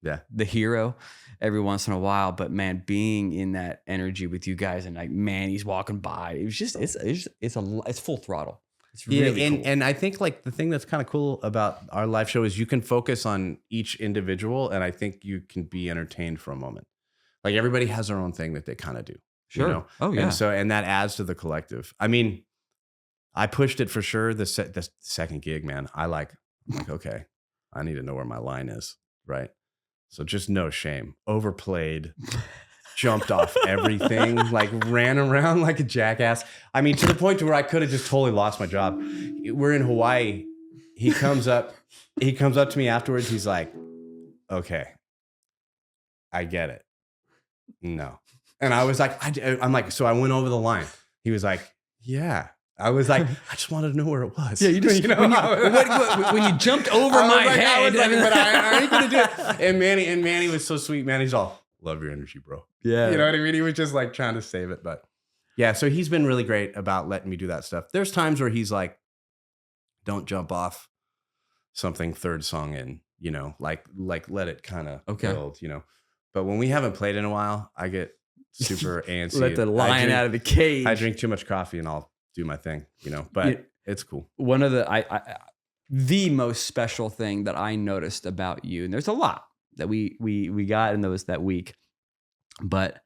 the hero every once in a while. But man, being in that energy with you guys and like, man, he's walking by. It was just it's full throttle. It's really cool. And I think like the thing that's kind of cool about our live show is you can focus on each individual, and I think you can be entertained for a moment. Like everybody has their own thing that they kind of do. Sure. You know? Oh yeah. And that adds to the collective. I mean, I pushed it for sure. The second gig, man. I'm like, okay, I need to know where my line is, right? So just no shame. Overplayed, jumped off everything, like ran around like a jackass. I mean, to the point to where I could have just totally lost my job. We're in Hawaii. He comes up to me afterwards. He's like, okay, I get it. No. And I was like, I'm like, so I went over the line. He was like, yeah. I was like, I just wanted to know where it was. Yeah, you just, you know, when you jumped over my head. But I ain't gonna do it. And Manny was so sweet, man. He's all, love your energy, bro. Yeah. You know what I mean? He was just like trying to save it. But yeah, so he's been really great about letting me do that stuff. There's times where he's like, don't jump off something third song in, you know, like let it kind of build, you know. But when we haven't played in a while, I get super antsy. Let the lion out of the cage. I drink too much coffee and I'll do my thing, but it's cool. One of the most special thing that I noticed about you, and there's a lot that we got in that week, but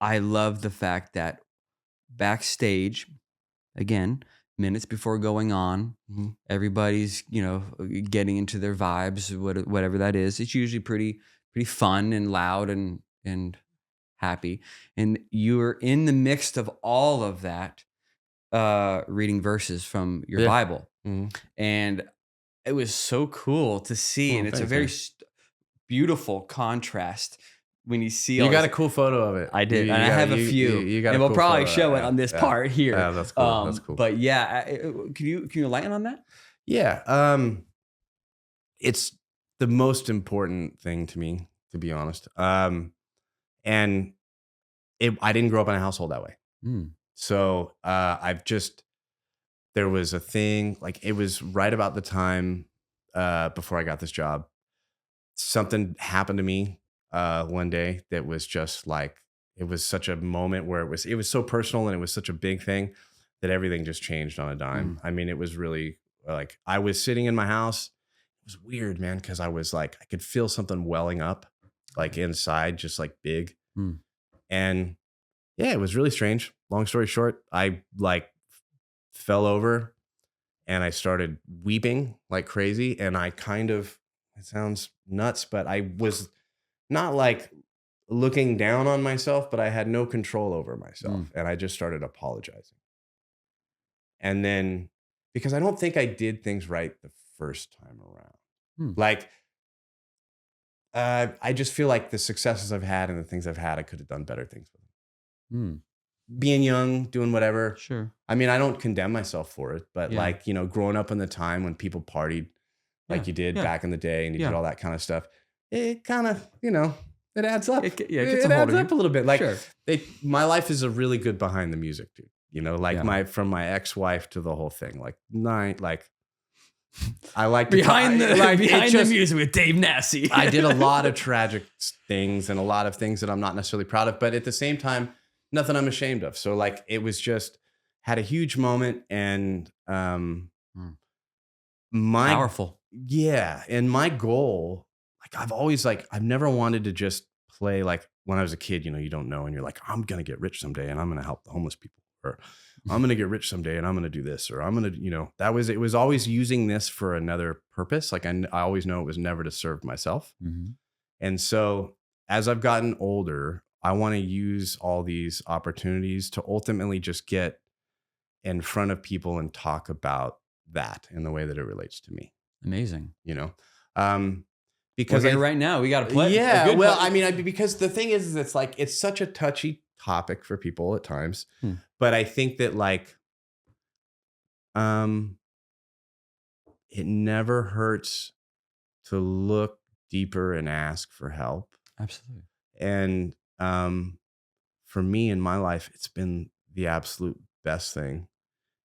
I love the fact that backstage, again, minutes before going on, everybody's, getting into their vibes, whatever that is. It's usually pretty fun and loud and happy. And you're in the midst of all of that, reading verses from your Bible. And it was so cool to see. And it's a very beautiful contrast when you see. You got a cool photo of it. I did, and I have a few. You got, and we'll probably show it on this part here. Yeah, that's cool. That's cool. But yeah, can you enlighten on that? Yeah, it's the most important thing to me, to be honest. And I didn't grow up in a household that way. So there was a thing, like it was right about the time before I got this job. Something happened to me one day that was just like, it was such a moment where it was so personal and it was such a big thing that everything just changed on a dime. I mean, it was really like, I was sitting in my house. It was weird, man, because I was like, I could feel something welling up like inside, just like big. And yeah, it was really strange. Long story short, I like fell over and I started weeping like crazy. And I it sounds nuts, but I was not like looking down on myself, but I had no control over myself. And I just started apologizing. And then, because I don't think I did things right the first time around. Like, I just feel like the successes I've had and the things I've had, I could have done better things with them. Being young, doing whatever. Sure. I mean, I don't condemn myself for it, but like, growing up in the time when people partied like you did back in the day and you did all that kind of stuff, it kind of, it adds up. It adds up a little bit. Like my life is a really good behind the music, dude. From my ex-wife to the whole thing, I like behind the music with Dave Nassie. I did a lot of tragic things and a lot of things that I'm not necessarily proud of, but at the same time, nothing I'm ashamed of. So like, it was just had a huge moment and powerful. Yeah. And my goal, like I've never wanted to just play like when I was a kid, you don't know. And you're like, I'm going to get rich someday and I'm going to help the homeless people, or I'm going to get rich someday and I'm going to do this, or I'm going to, it was always using this for another purpose. Like I always know it was never to serve myself. And so as I've gotten older, I want to use all these opportunities to ultimately just get in front of people and talk about that in the way that it relates to me. Amazing. Because right now we got to play. Yeah. Well, I mean, because the thing is it's like, it's such a touchy topic for people at times, but I think that like, it never hurts to look deeper and ask for help. Absolutely. And, for me in my life, it's been the absolute best thing.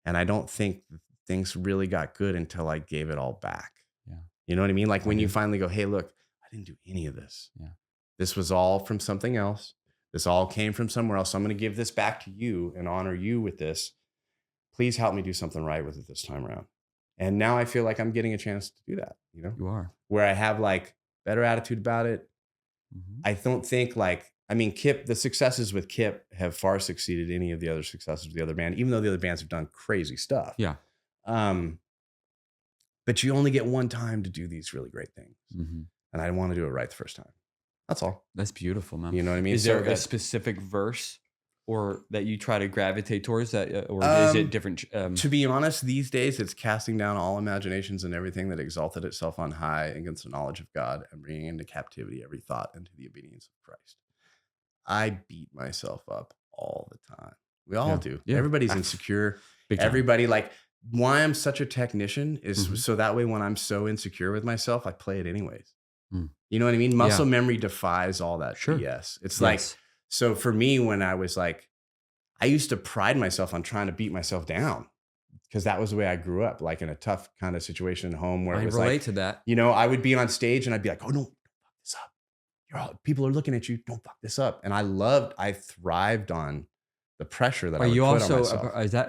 And I don't think things really got good until I gave it all back. Yeah. You know what I mean? Like when you finally go, hey, look, I didn't do any of this. Yeah. This was all from something else. This all came from somewhere else. So I'm going to give this back to you and honor you with this. Please help me do something right with it this time around. And now I feel like I'm getting a chance to do that, You are. where I have like better attitude about it. I don't think Kip, the successes with Kip have far succeeded any of the other successes of the other band, even though the other bands have done crazy stuff. Yeah. But you only get one time to do these really great things. And I want to do it right the first time. That's all. That's beautiful, man. You know what I mean? Is there a specific verse or that you try to gravitate towards that, or is it different? To be honest, these days it's casting down all imaginations and everything that exalted itself on high against the knowledge of God and bringing into captivity every thought into the obedience of Christ. I beat myself up all the time. We all do. Yeah. Everybody's insecure. Everybody, like, why I'm such a technician is so that way when I'm so insecure with myself, I play it anyways. You know what I mean? Muscle memory defies all that BS. It's like, so for me, when I was like, I used to pride myself on trying to beat myself down because that was the way I grew up, like in a tough kind of situation at home where it was relate like, to that. I would be on stage and I'd be like, oh no, fuck this up. people are looking at you. Don't fuck this up. And I thrived on the pressure that Are I would you put also, on myself. is that,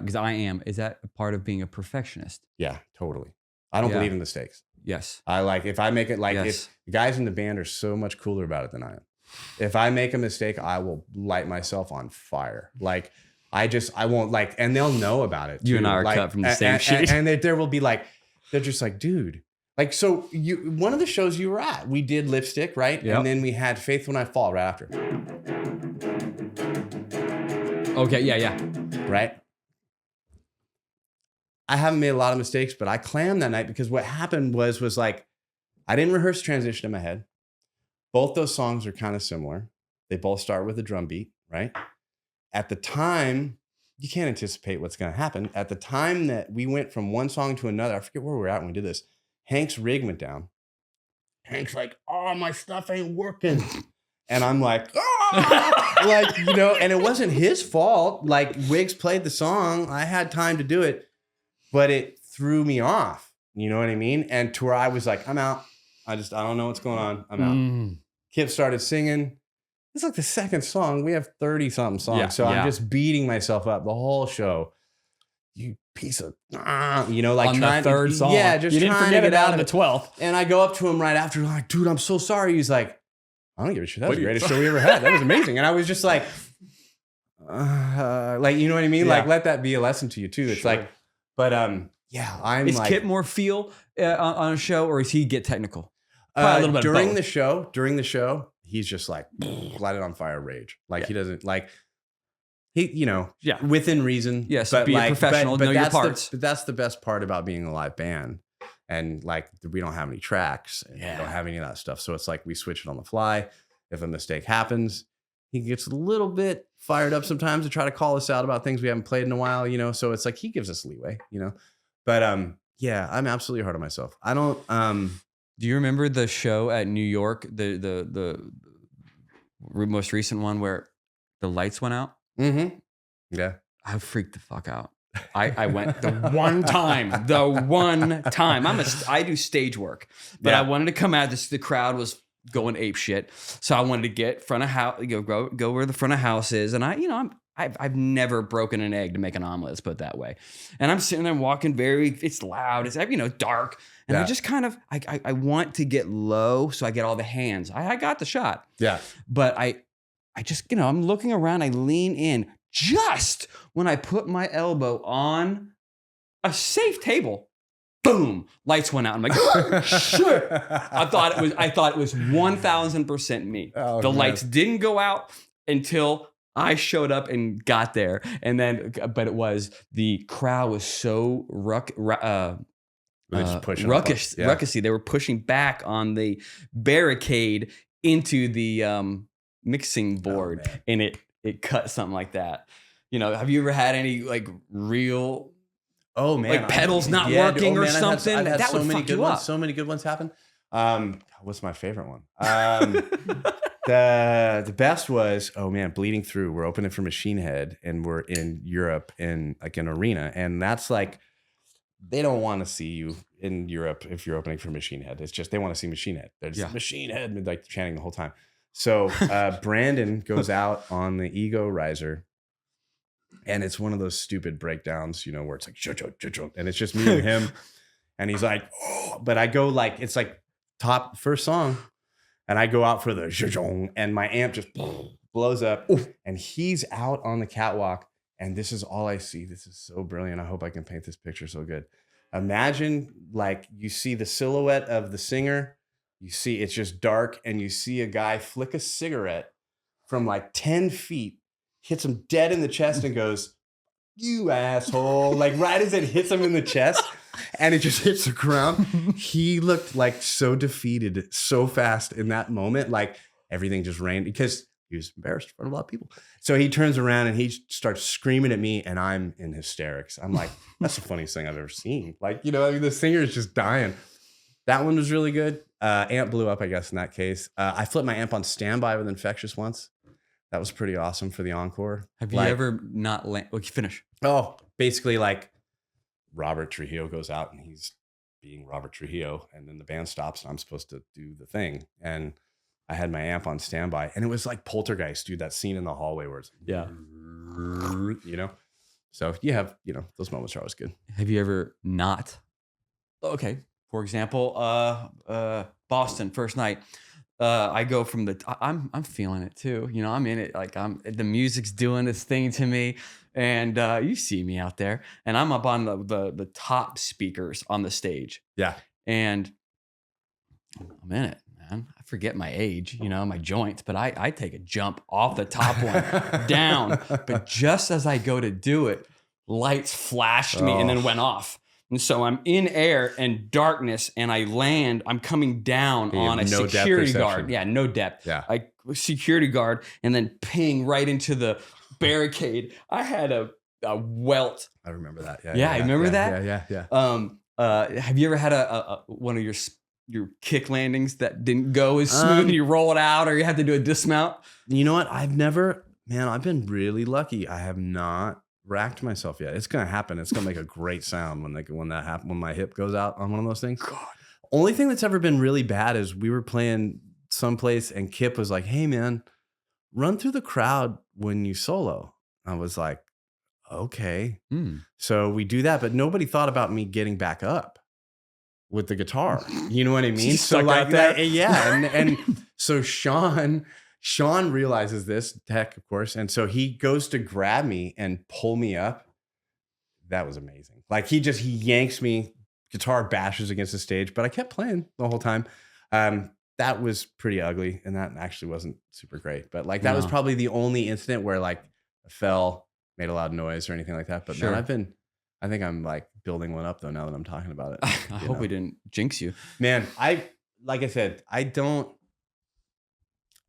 because I am, is that a part of being a perfectionist? Yeah, totally. I don't Yeah. believe in mistakes. Yes. I like, if I make it, like, Yes. if the guys in the band are so much cooler about it than I am. If I make a mistake, I will light myself on fire. Like, I won't, like, and they'll know about it too. You and I are like, cut from the same shit. And there will be like, they're just like, dude. Like, so one of the shows you were at, we did Lipstick, right? Yep. And then we had Faith When I Fall right after. Okay. Yeah. Right? I haven't made a lot of mistakes, but I clammed that night because what happened was like, I didn't rehearse transition in my head. Both those songs are kind of similar. They both start with a drum beat, right? At the time, you can't anticipate what's going to happen. At the time that we went from one song to another, I forget where we were at when we did this, Hank's rig went down. Hank's like, oh, my stuff ain't working. And I'm like, oh! Like, you know, and it wasn't his fault. Like, Wiggs played the song. I had time to do it, but it threw me off. You know what I mean? And to where I was like, I'm out. I don't know what's going on. I'm out. Kip started singing. It's like the second song. We have 30 something songs. Yeah, So I'm just beating myself up the whole show. You piece of, you know, like on trying the third song. Yeah, just you didn't trying forget to get about out the of it. 12th. And I go up to him right after, like, dude, I'm so sorry. He's like, I don't give a shit. That was the What are you- greatest show we ever had. That was amazing. And I was just like, you know what I mean? Yeah. Like, let that be a lesson to you too. It's Sure. like, but yeah, I'm Is like, Kip more feel on a show, or does he get technical? Probably a little bit of during both. during the show, he's just like light it on fire rage. Like, he doesn't like, he, you know, Yeah. within reason. Yes, but be a like, professional, know your that's parts. but that's the best part about being a live band. And like, we don't have any tracks and we don't have any of that stuff. So it's like, we switch it on the fly. If a mistake happens, he gets a little bit fired up sometimes to try to call us out about things we haven't played in a while, you know? So it's like, he gives us leeway, you know? But yeah, I'm absolutely hard on myself. I don't, Do you remember the show at New York, the most recent one where the lights went out? yeah. I freaked the fuck out. I went the one time. I do stage work, but Yeah. I wanted to come out. The crowd was going ape shit, so I wanted to get front of house, go where the front of house is, and I've never broken an egg to make an omelet. Let's put it that way. And I'm sitting there walking it's loud, it's dark, and I just kind of I want to get low so I get all the hands. I got the shot, Yeah. but I just I'm looking around. I lean in just when I put my elbow on a safe table. Boom! Lights went out. I'm like, oh, shit! I thought it was 1,000% me. Oh, the man. lights didn't go out until I showed up and got there, and then, but it was the crowd was so They're just pushing ruckus, up. Yeah. ruckusy. They were pushing back on the barricade into the mixing board, man. and it cut something like that. You know, have you ever had any like real? Oh man, Like pedals not working or something? I've had That so would many fuck good you ones. up. So many good ones happen. What's my favorite one? The best was, oh man, Bleeding Through. We're opening for Machine Head, and we're in Europe in like an arena, and that's like, they don't want to see you in Europe if you're opening for Machine Head. It's just they want to see Machine Head. They're just Machine Head, like chanting the whole time. So Brandon goes out on the Ego Riser. And it's one of those stupid breakdowns, you know, where it's like, and it's just me and him. And he's like, oh, but I go like, it's like top first song. And I go out for the, and my amp just blows up. And he's out on the catwalk. And this is all I see. This is so brilliant. I hope I can paint this picture so good. Imagine like you see the silhouette of the singer. You see it's just dark. And you see a guy flick a cigarette from like 10 feet. Hits him dead in the chest and goes, you asshole. Like right as it hits him in the chest and it just hits the ground. He looked like so defeated so fast in that moment. Like everything just rained because he was embarrassed in front of a lot of people. So he turns around and he starts screaming at me and I'm in hysterics. I'm like, that's the funniest thing I've ever seen. Like, you know, I mean, the singer is just dying. That one was really good. Amp blew up, I guess, in that case. I flipped my amp on standby with Infectious once. That was pretty awesome for the encore. Have you ever not finish? Oh, basically like Robert Trujillo goes out and he's being Robert Trujillo and then the band stops and I'm supposed to do the thing. And I had my amp on standby, and it was like Poltergeist, dude, that scene in the hallway where it's, Yeah. you know? So you have, those moments are always good. Have you ever not? Okay. For example, Boston, first night. I go from I'm feeling it too. I'm in it. Like the music's doing this thing to me. And you see me out there, and I'm up on the top speakers on the stage. Yeah. And I'm in it, man. I forget my age, my joints, but I take a jump off the top one down. But just as I go to do it, lights flashed me and then went off. And so I'm in air and darkness, and I land. I'm coming down on a no security depth guard. perception. Yeah, no depth. Yeah. Security guard, and then ping right into the barricade. I had a welt. I remember that. Yeah, I remember that. Yeah. Have you ever had a one of your kick landings that didn't go as smooth and you roll it out, or you have to do a dismount? You know what? I've been really lucky. I have not racked myself yet. It's gonna happen. It's gonna make a great sound when that happens, when my hip goes out on one of those things. God. Only thing that's ever been really bad is we were playing someplace and Kip was like, "Hey man, run through the crowd when you solo." I was like, "Okay." So we do that, but nobody thought about me getting back up with the guitar. You know what I mean? So like that, yeah. And so Sean realizes this, tech, of course. And so he goes to grab me and pull me up. That was amazing. Like he yanks me, guitar bashes against the stage, but I kept playing the whole time. That was pretty ugly. And that actually wasn't super great, but like that was probably the only incident where like I fell, made a loud noise or anything like that. But man, I think I'm like building one up though, now that I'm talking about it. I hope we didn't jinx you. Man, like I said, I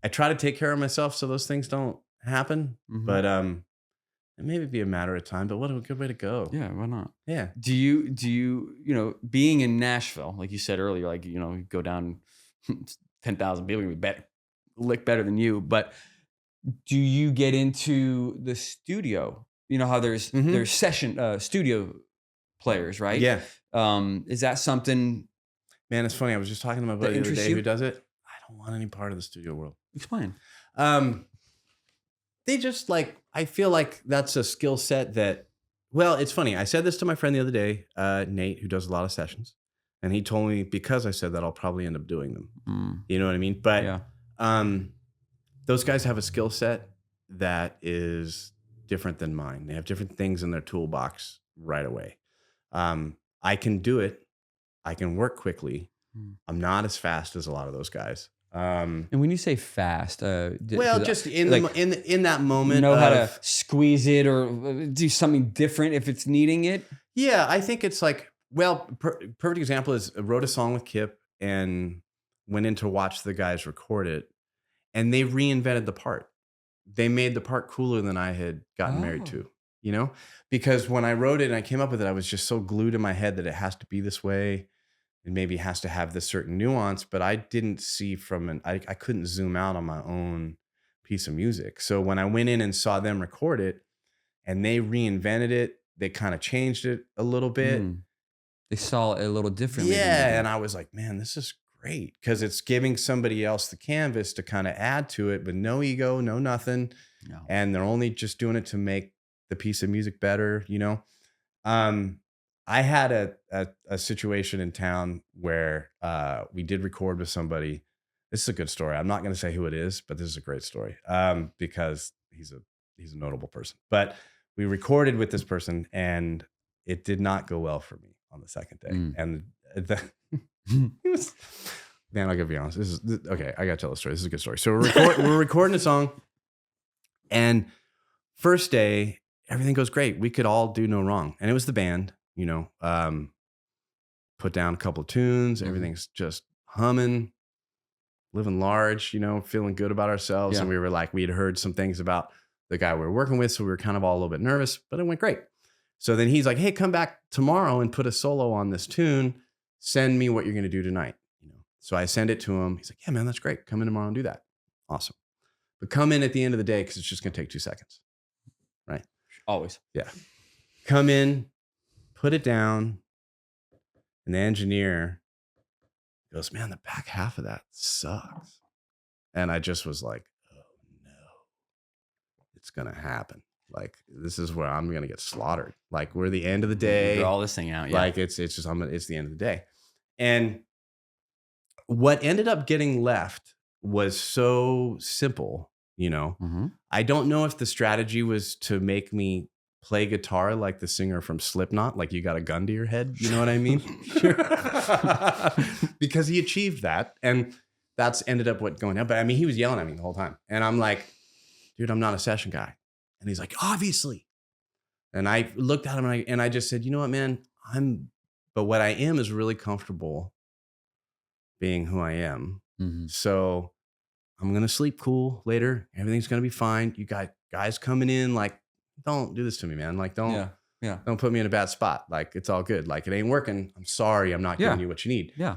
try to take care of myself so those things don't happen. But it may be a matter of time, but what a good way to go. Yeah, why not? Yeah. Do you being in Nashville, like you said earlier, like you go down 10,000 people can be lick better than you, but do you get into the studio? You know how there's session studio players, right? Yeah. Is that something? Man, it's funny. I was just talking to my buddy the other day who does it. I don't want any part of the studio world. Explain. They just like, I feel like that's a skill set that, well, it's funny. I said this to my friend the other day, Nate, who does a lot of sessions. And he told me because I said that, I'll probably end up doing them. You know what I mean? But those guys have a skill set that is different than mine. They have different things in their toolbox right away. I can do it. I can work quickly. I'm not as fast as a lot of those guys. And when you say fast, just in that moment, know how to squeeze it or do something different if it's needing it. Yeah, I think it's like, well, perfect example is I wrote a song with Kip and went in to watch the guys record it, and they reinvented the part. They made the part cooler than I had gotten married to, because when I wrote it and I came up with it, I was just so glued in my head that it has to be this way. And maybe has to have this certain nuance, but I didn't see I couldn't zoom out on my own piece of music. So when I went in and saw them record it and they reinvented it, they kind of changed it a little bit. They saw it a little differently. Yeah. And I was like, man, this is great. Cause it's giving somebody else the canvas to kind of add to it, but no ego, no nothing. No. And they're only just doing it to make the piece of music better, I had a situation in town where we did record with somebody. This is a good story. I'm not going to say who it is, but this is a great story because he's a notable person. But we recorded with this person, and it did not go well for me on the second day. And it was, man, I gotta be honest. Okay. I gotta tell the story. This is a good story. So we're recording a song, and first day everything goes great. We could all do no wrong, and it was the band. Put down a couple of tunes. Everything's just humming, living large, feeling good about ourselves. Yeah. And we were like, we had heard some things about the guy we were working with. So we were kind of all a little bit nervous, but it went great. So then he's like, hey, come back tomorrow and put a solo on this tune. Send me what you're going to do tonight. So I send it to him. He's like, yeah, man, that's great. Come in tomorrow and do that. Awesome. But come in at the end of the day, because it's just going to take 2 seconds. Right? Always. Yeah. Come in, put it down, and the engineer goes, man, the back half of that sucks. And I just was like, oh no, it's going to happen. Like, this is where I'm going to get slaughtered. Like, we're the end of the day. Draw this thing out. Yeah. Like, it's just, it's the end of the day. And what ended up getting left was so simple, you know. I don't know if the strategy was to make me play guitar like the singer from Slipknot, like you got a gun to your head. You know what I mean? Because he achieved that. And that's ended up what going down. But I mean, he was yelling at me the whole time. And I'm like, dude, I'm not a session guy. And he's like, obviously. And I looked at him and I just said, you know what, man, but what I am is really comfortable being who I am. So I'm going to sleep cool later. Everything's going to be fine. You got guys coming in, like, don't do this to me, man. Like, don't put me in a bad spot. Like, it's all good. Like, it ain't working. I'm sorry. I'm not giving you what you need. Yeah.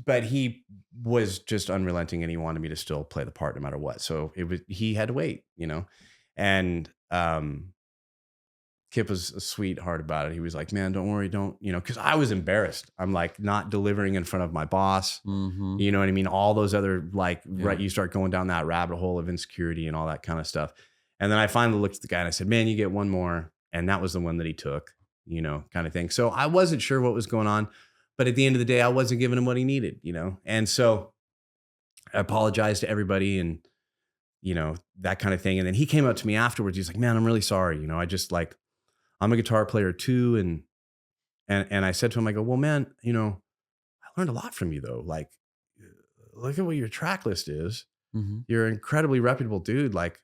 But he was just unrelenting and he wanted me to still play the part no matter what. So he had to wait, you know? And, Kip was a sweetheart about it. He was like, man, don't worry. Don't, you know, cause I was embarrassed. I'm like not delivering in front of my boss. You know what I mean? All those other, like, right. You start going down that rabbit hole of insecurity and all that kind of stuff. And then I finally looked at the guy and I said, man, you get one more. And that was the one that he took, you know, kind of thing. So I wasn't sure what was going on, but at the end of the day, I wasn't giving him what he needed, you know? And so I apologized to everybody and, you know, that kind of thing. And then he came up to me afterwards. He's like, man, I'm really sorry. You know, I just like, I'm a guitar player too. And I said to him, I go, well, man, you know, I learned a lot from you though. Like, look at what your track list is. You're an incredibly reputable dude. Like,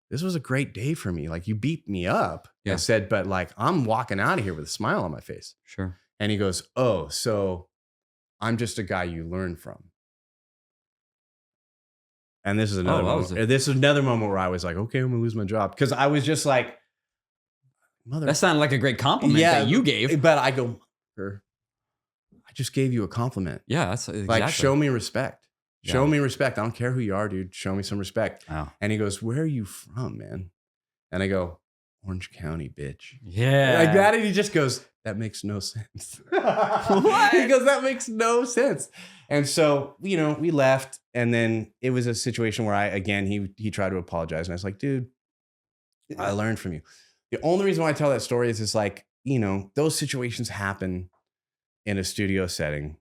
this was a great day for me. Like, you beat me up. I said, but like, I'm walking out of here with a smile on my face. Sure. And he goes, oh, so I'm just a guy you learn from. And this is another moment. This is another moment where I was like, okay, I'm gonna lose my job. Cause I was just like, that sounded like a great compliment that you gave. But I go, I just gave you a compliment. Yeah, that's exactly. Like, show me respect. Show me respect. I don't care who you are, dude. Show me some respect. Oh. And he goes, where are you from, man? And I go, Orange County, bitch. Yeah. Like that. And he just goes, that makes no sense. What? He goes, that makes no sense. And so, you know, we left. And then it was a situation where he tried to apologize. And I was like, dude, I learned from you. The only reason why I tell that story is like, you know, those situations happen in a studio setting.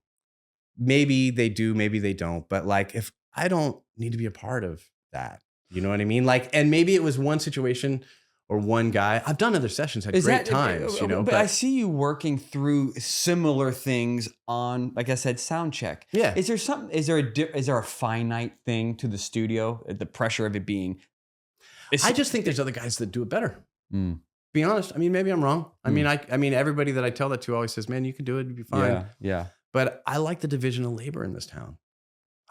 Maybe they do, maybe they don't. But like, if I don't need to be a part of that, you know what I mean? Like, and maybe it was one situation or one guy. I've done other sessions, had great times, you know. But I see you working through similar things on, like I said, sound check. Yeah. Is there a finite thing to the studio? The pressure of it being. I just think there's other guys that do it better. Be honest. I mean, maybe I'm wrong. I mean, I mean, everybody that I tell that to always says, man, you can do it. You'll be fine. Yeah. But I like the division of labor in this town.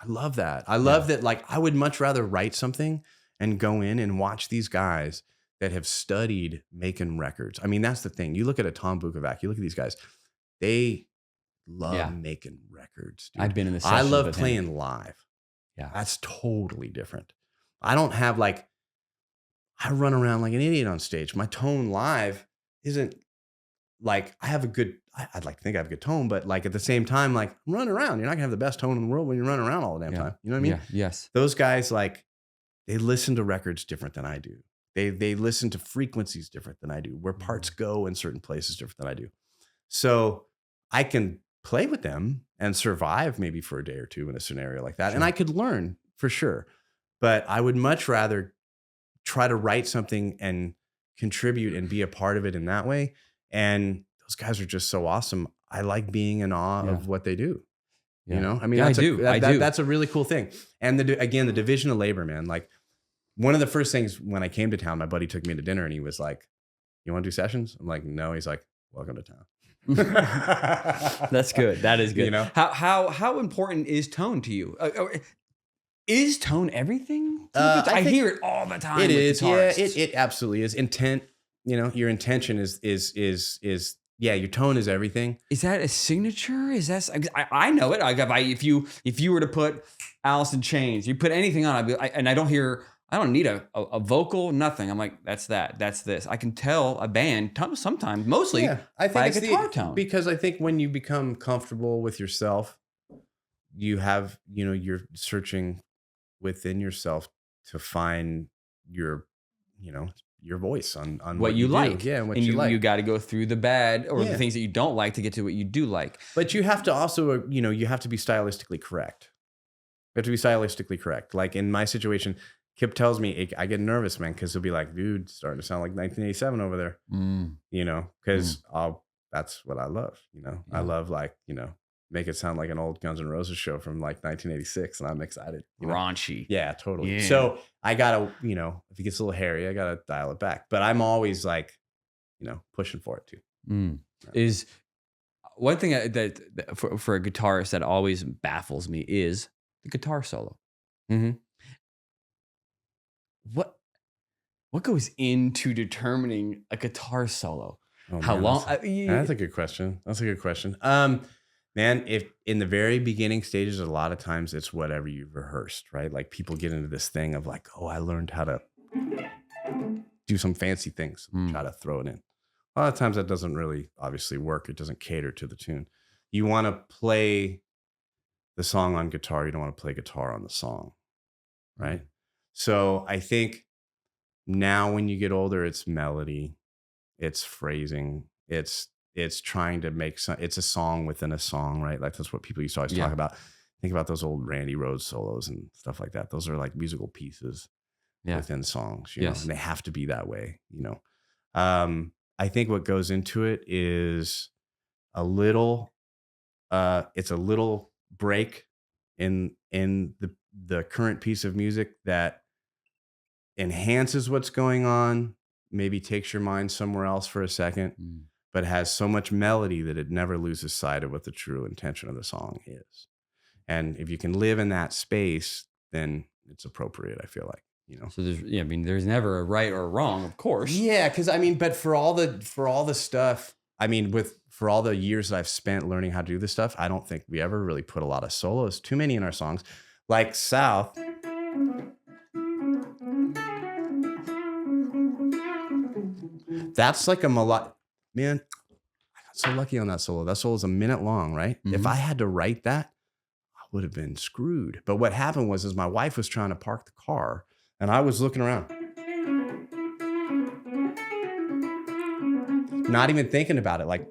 I love that. I love that. Like, I would much rather write something and go in and watch these guys that have studied making records. I mean, that's the thing. You look at a Tom Bukovac, you look at these guys, they love making records. Dude. I've been in this. I love playing live. Yeah. That's totally different. I don't have like, I run around like an idiot on stage. My tone live isn't like, I'd like to think I have a good tone, but like at the same time, like, I'm running around. You're not gonna have the best tone in the world when you're running around all the damn time. You know what I mean? Yes. Those guys, like, they listen to records different than I do. They listen to frequencies different than I do, where parts go in certain places different than I do. So I can play with them and survive maybe for a day or two in a scenario like that. Sure. And I could learn for sure, but I would much rather try to write something and contribute and be a part of it in that way. And those guys are just so awesome. I like being in awe of what they do. You know, I mean, I do. That's a really cool thing. And again, the division of labor, man. Like, one of the first things when I came to town, my buddy took me to dinner and he was like, you want to do sessions? I'm like, no. He's like, welcome to town. That's good. That is good. You know, how important is tone to you? Is tone everything? I hear it all the time. It is. Yeah, it absolutely is. Intent. You know, your intention is your tone is everything. Is that a signature? Is that? I know it. If you were to put Alice in Chains, you put anything on, I don't need a vocal, nothing. I'm like, that's this. I can tell a band sometimes, mostly I think by it's a guitar tone. Because I think when you become comfortable with yourself, you have, you're searching within yourself to find your, your voice on what what you you do. like. Yeah, and what And you you like. got to go through the bad or the Yeah. things that you don't like to get to what you do like. But you have to also, you have to be stylistically correct. You have to be stylistically correct. Like in my situation, Kip tells me I get nervous, man, because he'll be like, dude, starting to sound like 1987 over there, because that's what I love. I Yeah. love make it sound like an old Guns N' Roses show from like 1986, and I'm excited. Raunchy. Yeah, totally. Yeah. So I gotta, if it gets a little hairy, I gotta dial it back. But I'm always like, pushing for it too. Is one thing that for a guitarist that always baffles me is the guitar solo. Mm-hmm. What goes into determining a guitar solo? Oh, How man, long? That's a good question. That's a good question. Man, if in the very beginning stages, a lot of times it's whatever you've rehearsed, right? Like people get into this thing of like, oh, I learned how to do some fancy things, try to throw it in. A lot of times that doesn't really obviously work. It doesn't cater to the tune. You want to play the song on guitar. You don't want to play guitar on the song, right? So I think now when you get older, it's melody, it's phrasing, it's trying to make it's a song within a song, right? Like that's what people used to always talk about. Think about those old Randy Rhoads solos and stuff like that. Those are like musical pieces within songs, and they have to be that way, I think what goes into it is a little it's a little break in the current piece of music that enhances what's going on, maybe takes your mind somewhere else for a second, but has so much melody that it never loses sight of what the true intention of the song is. And if you can live in that space, then it's appropriate, I feel like. So there's never a right or a wrong, of course. Yeah, because but for all the stuff, for all the years that I've spent learning how to do this stuff, I don't think we ever really put a lot of solos, too many in our songs. Like South. That's like a melodic, man. I got so lucky on that solo. That solo is a minute long, right? If I had to write that, I would have been screwed. But what happened was my wife was trying to park the car, and I was looking around, not even thinking about it, like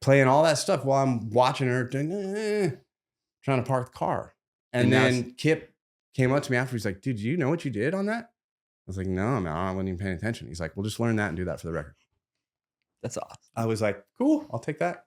playing all that stuff while I'm watching her trying to park the car. And then Kip came up to me after. He's like, dude, do you know what you did on that? I was like, no, man, I wasn't even paying attention. He's like, well, just learn that and do that for the record. That's awesome. I was like, cool, I'll take that.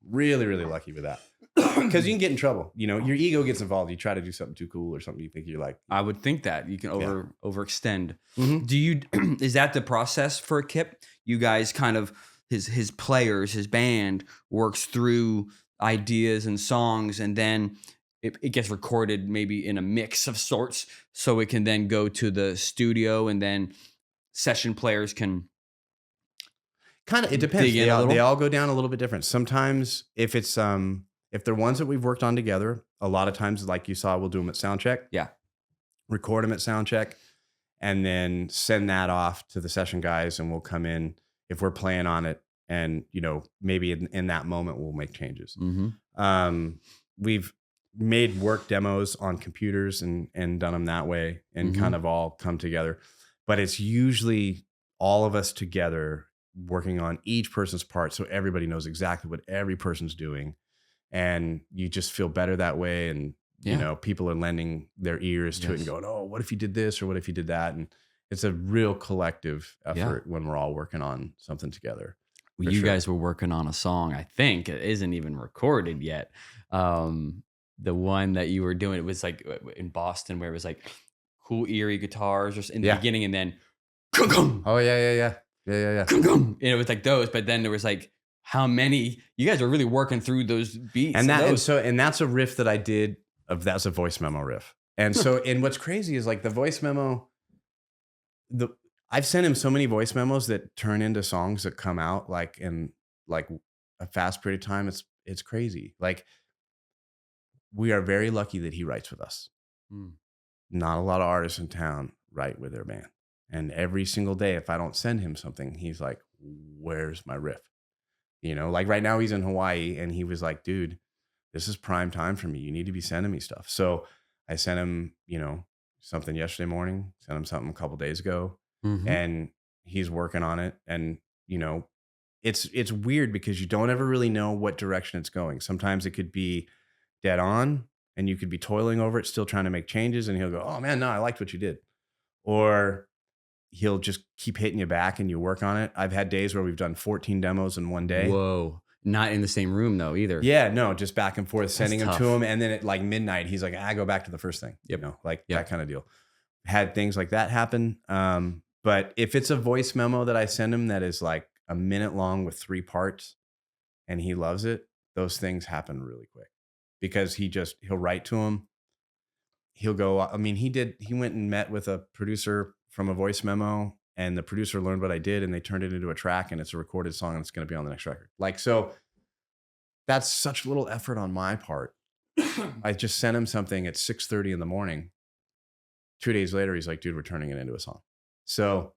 Really, really lucky with that. Because you can get in trouble. Your ego gets involved. You try to do something too cool or something you think you're like. I would think that you can overextend. Mm-hmm. Do you? Is that the process for Kip? You guys kind of his players, his band works through ideas and songs, and then it gets recorded maybe in a mix of sorts, so it can then go to the studio, and then session players can. Kind of, it depends. They all go down a little bit different. Sometimes if it's if they're ones that we've worked on together, a lot of times, like you saw, we'll do them at sound check. Yeah. Record them at sound check, and then send that off to the session guys, and we'll come in if we're playing on it, and maybe in that moment we'll make changes. We've made work demos on computers and done them that way, and kind of all come together. But it's usually all of us together working on each person's part, so everybody knows exactly what every person's doing, and you just feel better that way. And people are lending their ears to it and going, oh, what if you did this, or what if you did that? And it's a real collective effort when we're all working on something together. Well, you guys were working on a song, I think it isn't even recorded yet. The one that you were doing, it was like in Boston, where it was like cool eerie guitars or in the beginning, and then oh yeah. And it was like those, but then there was like, how many? You guys are really working through those beats, and that's a riff that I did. That's a voice memo riff, and so and what's crazy is like the voice memo. I've sent him so many voice memos that turn into songs that come out like in like a fast period of time. It's crazy. Like we are very lucky that he writes with us. Not a lot of artists in town write with their band. And every single day, if I don't send him something, he's like, where's my riff? Like right now he's in Hawaii, and he was like, dude, this is prime time for me. You need to be sending me stuff. So I sent him, something yesterday morning, sent him something a couple days ago, Mm-hmm. and he's working on it. And, it's weird because you don't ever really know what direction it's going. Sometimes it could be dead on and you could be toiling over it, still trying to make changes. And he'll go, oh man, no, I liked what you did. Or he'll just keep hitting you back and you work on it. I've had days where we've done 14 demos in one day. Whoa. Not in the same room though either. Yeah, no, just back and forth, sending him tough. to him. And then at like midnight, he's like, I go back to the first thing, Yep. that kind of deal. Had things like that happen. But if it's a voice memo that I send him that is like a minute long with 3 parts and he loves it, those things happen really quick because he'll write to him. He'll go, he went and met with a producer from a voice memo and the producer learned what I did and they turned it into a track and it's a recorded song and it's going to be on the next record. Like, so that's such little effort on my part. I just sent him something at 6:30 in the morning. 2 days later, he's like, dude, we're turning it into a song. So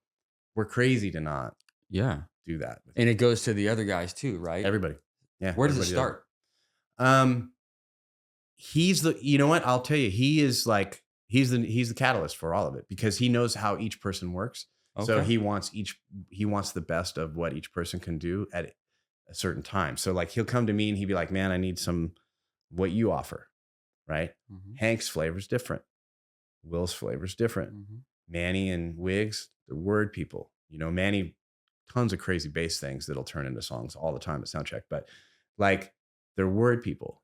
we're crazy to not do that. And it goes to the other guys too, right? Everybody. Yeah. Where does it start? He's you know what? I'll tell you, he's the catalyst for all of it because he knows how each person works. Okay. So he wants the best of what each person can do at a certain time. So like he'll come to me and he'd be like, man, I need what you offer. Right. Mm-hmm. Hank's flavor is different. Will's flavor is different. Mm-hmm. Manny and Wiggs, they're word people. Manny, tons of crazy bass things that'll turn into songs all the time at soundcheck, but like they're word people,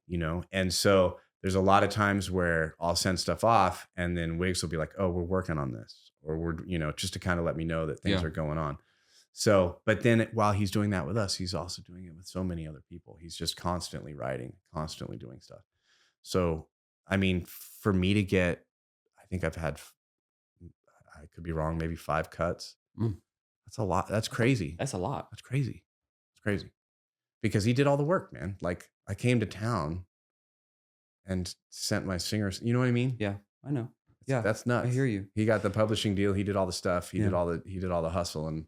And so there's a lot of times where I'll send stuff off and then Wiggs will be like, oh, we're working on this, or we're, just to kind of let me know that things are going on. So, but then while he's doing that with us, he's also doing it with so many other people. He's just constantly writing, constantly doing stuff. So, for me to get, I think I've had, I could be wrong, maybe 5 cuts. That's a lot. That's crazy. That's a lot. That's crazy. It's crazy. Because he did all the work, man. Like I came to town and sent my singers. You know what I mean? Yeah, I know. Yeah, that's nuts. I hear you. He got the publishing deal. He did all the stuff. He did all the hustle. And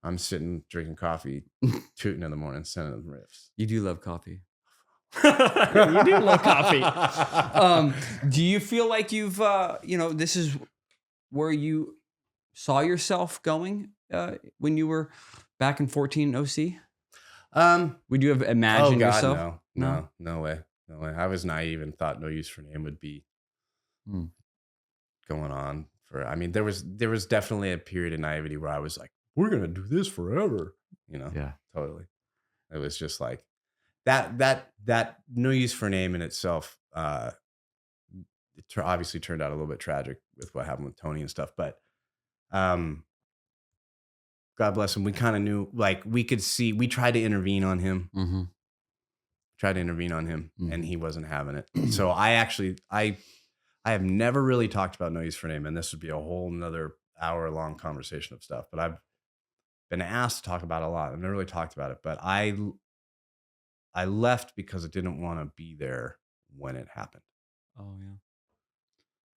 I'm sitting drinking coffee, tooting in the morning, sending them riffs. You do love coffee. You do love coffee. Do you feel like you've, this is where you saw yourself going when you were back in 14 OC? Would you have imagined yourself? No way. I was naive and thought No Use for Name would be going on for. There was definitely a period of naivety where I was like, "We're gonna do this forever," Yeah, totally. It was just like that No Use for Name in itself. It obviously turned out a little bit tragic with what happened with Tony and stuff, but God bless him. We kind of knew, like we could see. We tried to intervene on him. Mm-hmm. And he wasn't having it. So I have never really talked about No Use for Name, and this would be a whole nother hour-long conversation of stuff. But I've been asked to talk about it a lot. I've never really talked about it, but I left because I didn't want to be there when it happened. Oh yeah,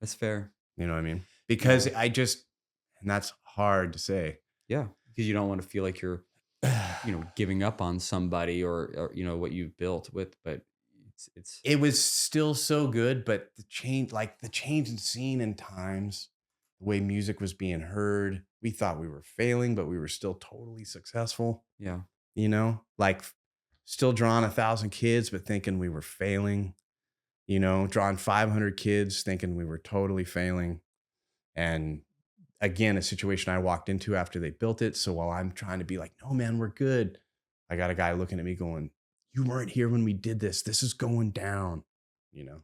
that's fair. You know what I mean? Because and that's hard to say. Yeah, because you don't want to feel like you're, giving up on somebody or what you've built with, but it was still so good, but the change in scene and times, the way music was being heard, we thought we were failing, but we were still totally successful. Yeah. Like still drawing 1,000 kids, but thinking we were failing, drawing 500 kids, thinking we were totally failing. And again, a situation I walked into after they built it. So while I'm trying to be like, no, man, we're good, I got a guy looking at me going, you weren't here when we did this. This is going down, Yeah.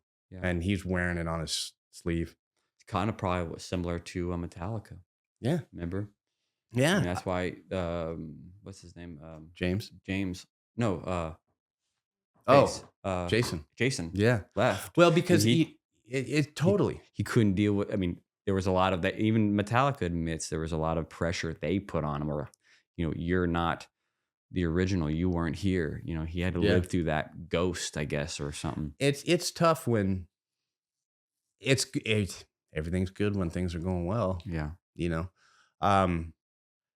And he's wearing it on his sleeve. It's kind of probably was similar to Metallica. Yeah. Remember? Yeah. That's why, what's his name? James. No. Jason. Jason. Yeah. Left. Well, because he totally. He couldn't deal with, there was a lot of that. Even Metallica admits there was a lot of pressure they put on him where, you're not the original. You weren't here. He had to live through that ghost, I guess, or something. It's tough when everything's good when things are going well. Yeah.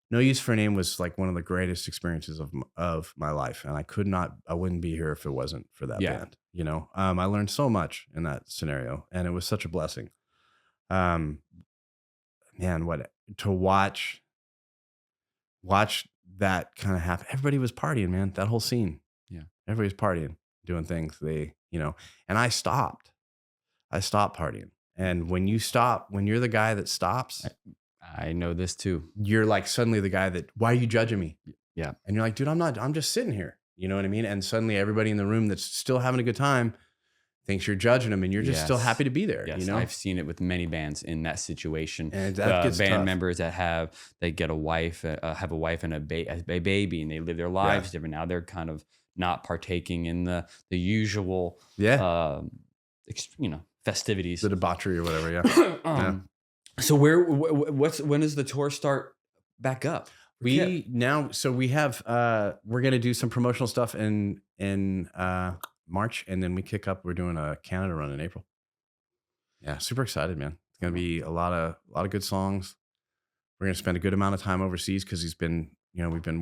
No Use for Name was like one of the greatest experiences of my life. And I wouldn't be here if it wasn't for that band. you know. I learned so much in that scenario, and it was such a blessing. Um, Man, what to watch that kind of happen. Everybody was partying, man. That whole scene, Yeah. everybody was partying, doing things. You know, and I stopped. I stopped partying. And when you stop, when you're the guy that stops, I know this too. you're like suddenly the guy that, why are you judging me? Yeah. And you're like, dude, I'm not, I'm just sitting here. You know what I mean? And suddenly everybody in the room that's still having a good time thinks you're judging them, and you're just still happy to be there. Yes, You know? I've seen it with many bands in that situation. And that gets Band tough. members that they get a wife, have a wife and a baby, and they live their lives different. Now they're kind of not partaking in the usual, festivities, The debauchery or whatever. Yeah. So when does the tour start back up? We have we're gonna do some promotional stuff in March, and then we kick up. We're doing a Canada run in April. Yeah, super excited, man. It's gonna be a lot of good songs. We're gonna spend a good amount of time overseas because we've been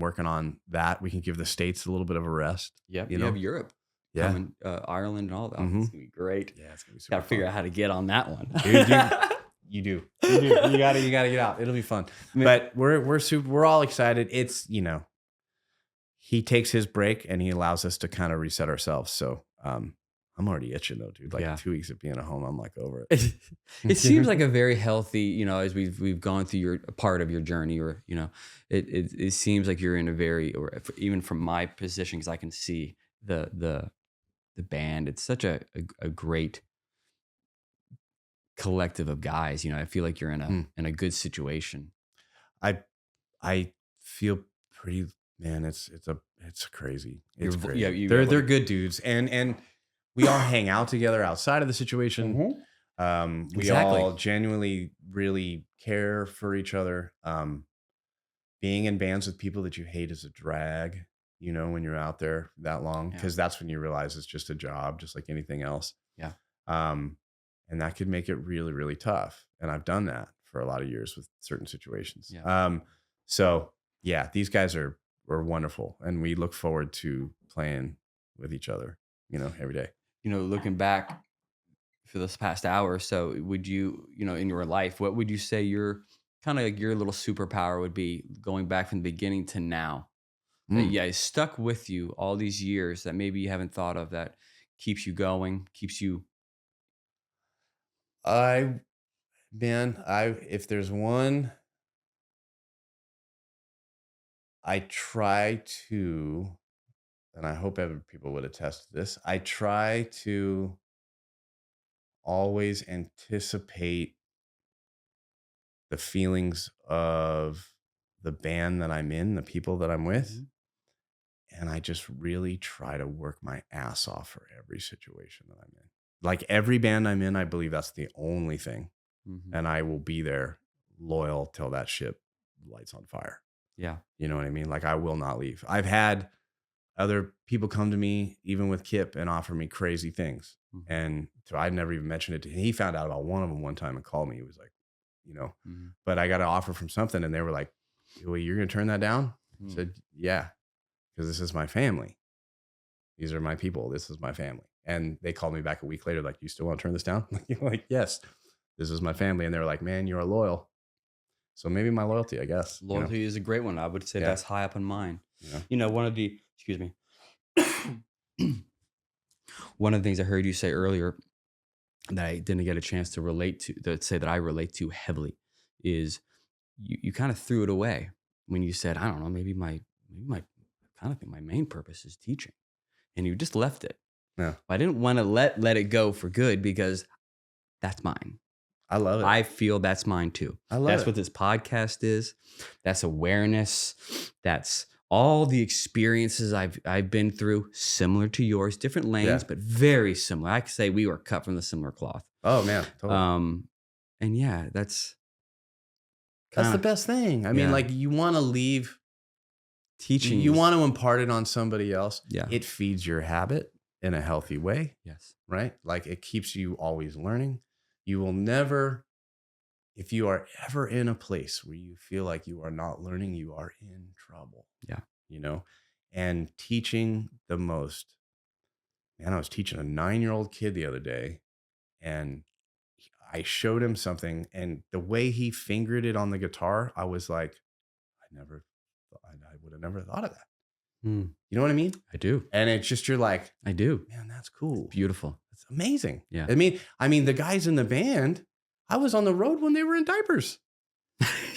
working on that. We can give the States a little bit of a rest. Yeah, you you know, have Europe coming, Ireland and all that. Mhm. It's gonna be great. Yeah, it's gonna be super. Got to figure out how to get on that one. Dude, you do. You gotta get out. It'll be fun. But we're all excited. It's, he takes his break and he allows us to kind of reset ourselves. So I'm already itching though, dude. Like 2 weeks of being at home, I'm like over it. It seems like a very healthy, as we've gone through your part of your journey, or it seems like you're in a very, or even from my position, because I can see the band. It's such a great collective of guys. I feel like you're in a good situation. I feel pretty, man. It's crazy. It's crazy. Yeah, they're good dudes, and we all hang out together outside of the situation. Mm-hmm. We all genuinely really care for each other. Being in bands with people that you hate is a drag, when you're out there that long, because that's when you realize it's just a job, just like anything else. Yeah. And that could make it really, really tough. And I've done that for a lot of years with certain situations. Yeah. So yeah, these guys are wonderful, and we look forward to playing with each other, every day. Looking back for this past hour or so, would you, in your life, what would you say your kind of like your little superpower would be, going back from the beginning to now? That, it stuck with you all these years, that maybe you haven't thought of, that keeps you going, keeps you. If there's one, I try to, and I hope other people would attest to this, I try to always anticipate the feelings of the band that I'm in, the people that I'm with. Mm-hmm. And I just really try to work my ass off for every situation that I'm in. Like every band I'm in, I believe that's the only thing. Mm-hmm. And I will be there loyal till that ship lights on fire. Yeah. You know what I mean? Like I will not leave. I've had other people come to me, even with Kip, and offer me crazy things. Mm-hmm. And so I'd never even mentioned it to him. He found out about one of them one time and called me. He was like, mm-hmm. But I got an offer from something, and they were like, well, you're going to turn that down? Mm-hmm. I said, yeah, because this is my family. These are my people. This is my family. And they called me back a week later, like, you still want to turn this down? Like, yes, this is my family. And they were like, man, you're loyal. So maybe my loyalty, I guess. Loyalty is a great one. I would say that's high up in mine. Yeah. One of the, excuse me. One of the things I heard you say earlier that I didn't get a chance to relate to, that I relate to heavily, is you kind of threw it away when you said, I don't know, maybe my kind of think my main purpose is teaching, and you just left it. Yeah. I didn't want to let it go for good, because that's mine. I love it. I feel that's mine too. That's what this podcast is. That's awareness. That's all the experiences I've been through, similar to yours, different lanes, but very similar. I could say we were cut from the similar cloth. Oh man, totally. And yeah, that's the best thing. I mean, like, you want to leave teaching. You want to impart it on somebody else. Yeah, it feeds your habit in a healthy way. Yes, right. Like, it keeps you always learning. You will never, if you are ever in a place where you feel like you are not learning, you are in trouble. Yeah. And teaching the most man, I was teaching a 9-year-old kid the other day, and I showed him something, and the way he fingered it on the guitar, I was like, I would have never thought of that. Hmm. You know what I mean? I do. And it's just, you're like, I do. man, that's cool. Beautiful. It's amazing. Yeah. I mean, the guys in the band, I was on the road when they were in diapers.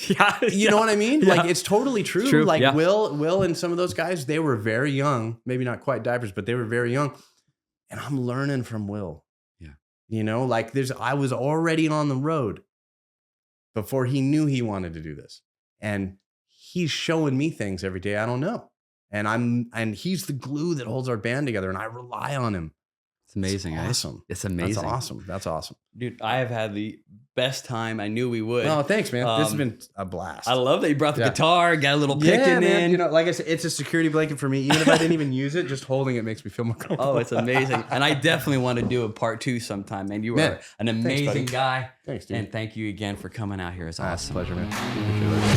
Yeah. You know what I mean? Yeah. Like, it's totally true. True, Like yeah. Will and some of those guys, they were very young, maybe not quite diapers, but they were very young. And I'm learning from Will. Yeah. You know, like I was already on the road before he knew he wanted to do this. And he's showing me things every day I don't know. And he's the glue that holds our band together, and I rely on him. It's amazing. It's awesome. It's amazing. That's awesome. Dude, I have had the best time. I knew we would. Oh, thanks, man. This has been a blast. I love that you brought the Yeah. guitar, got a little picking man. in. You know, like I said, it's a security blanket for me. Even if I didn't even use it, just holding it makes me feel more comfortable. Oh, it's amazing. And I definitely want to do a part 2 sometime, man. You are Man, an amazing buddy. guy. Thanks, dude. And thank you again for coming out here. It's awesome. Pleasure, man. Appreciate it.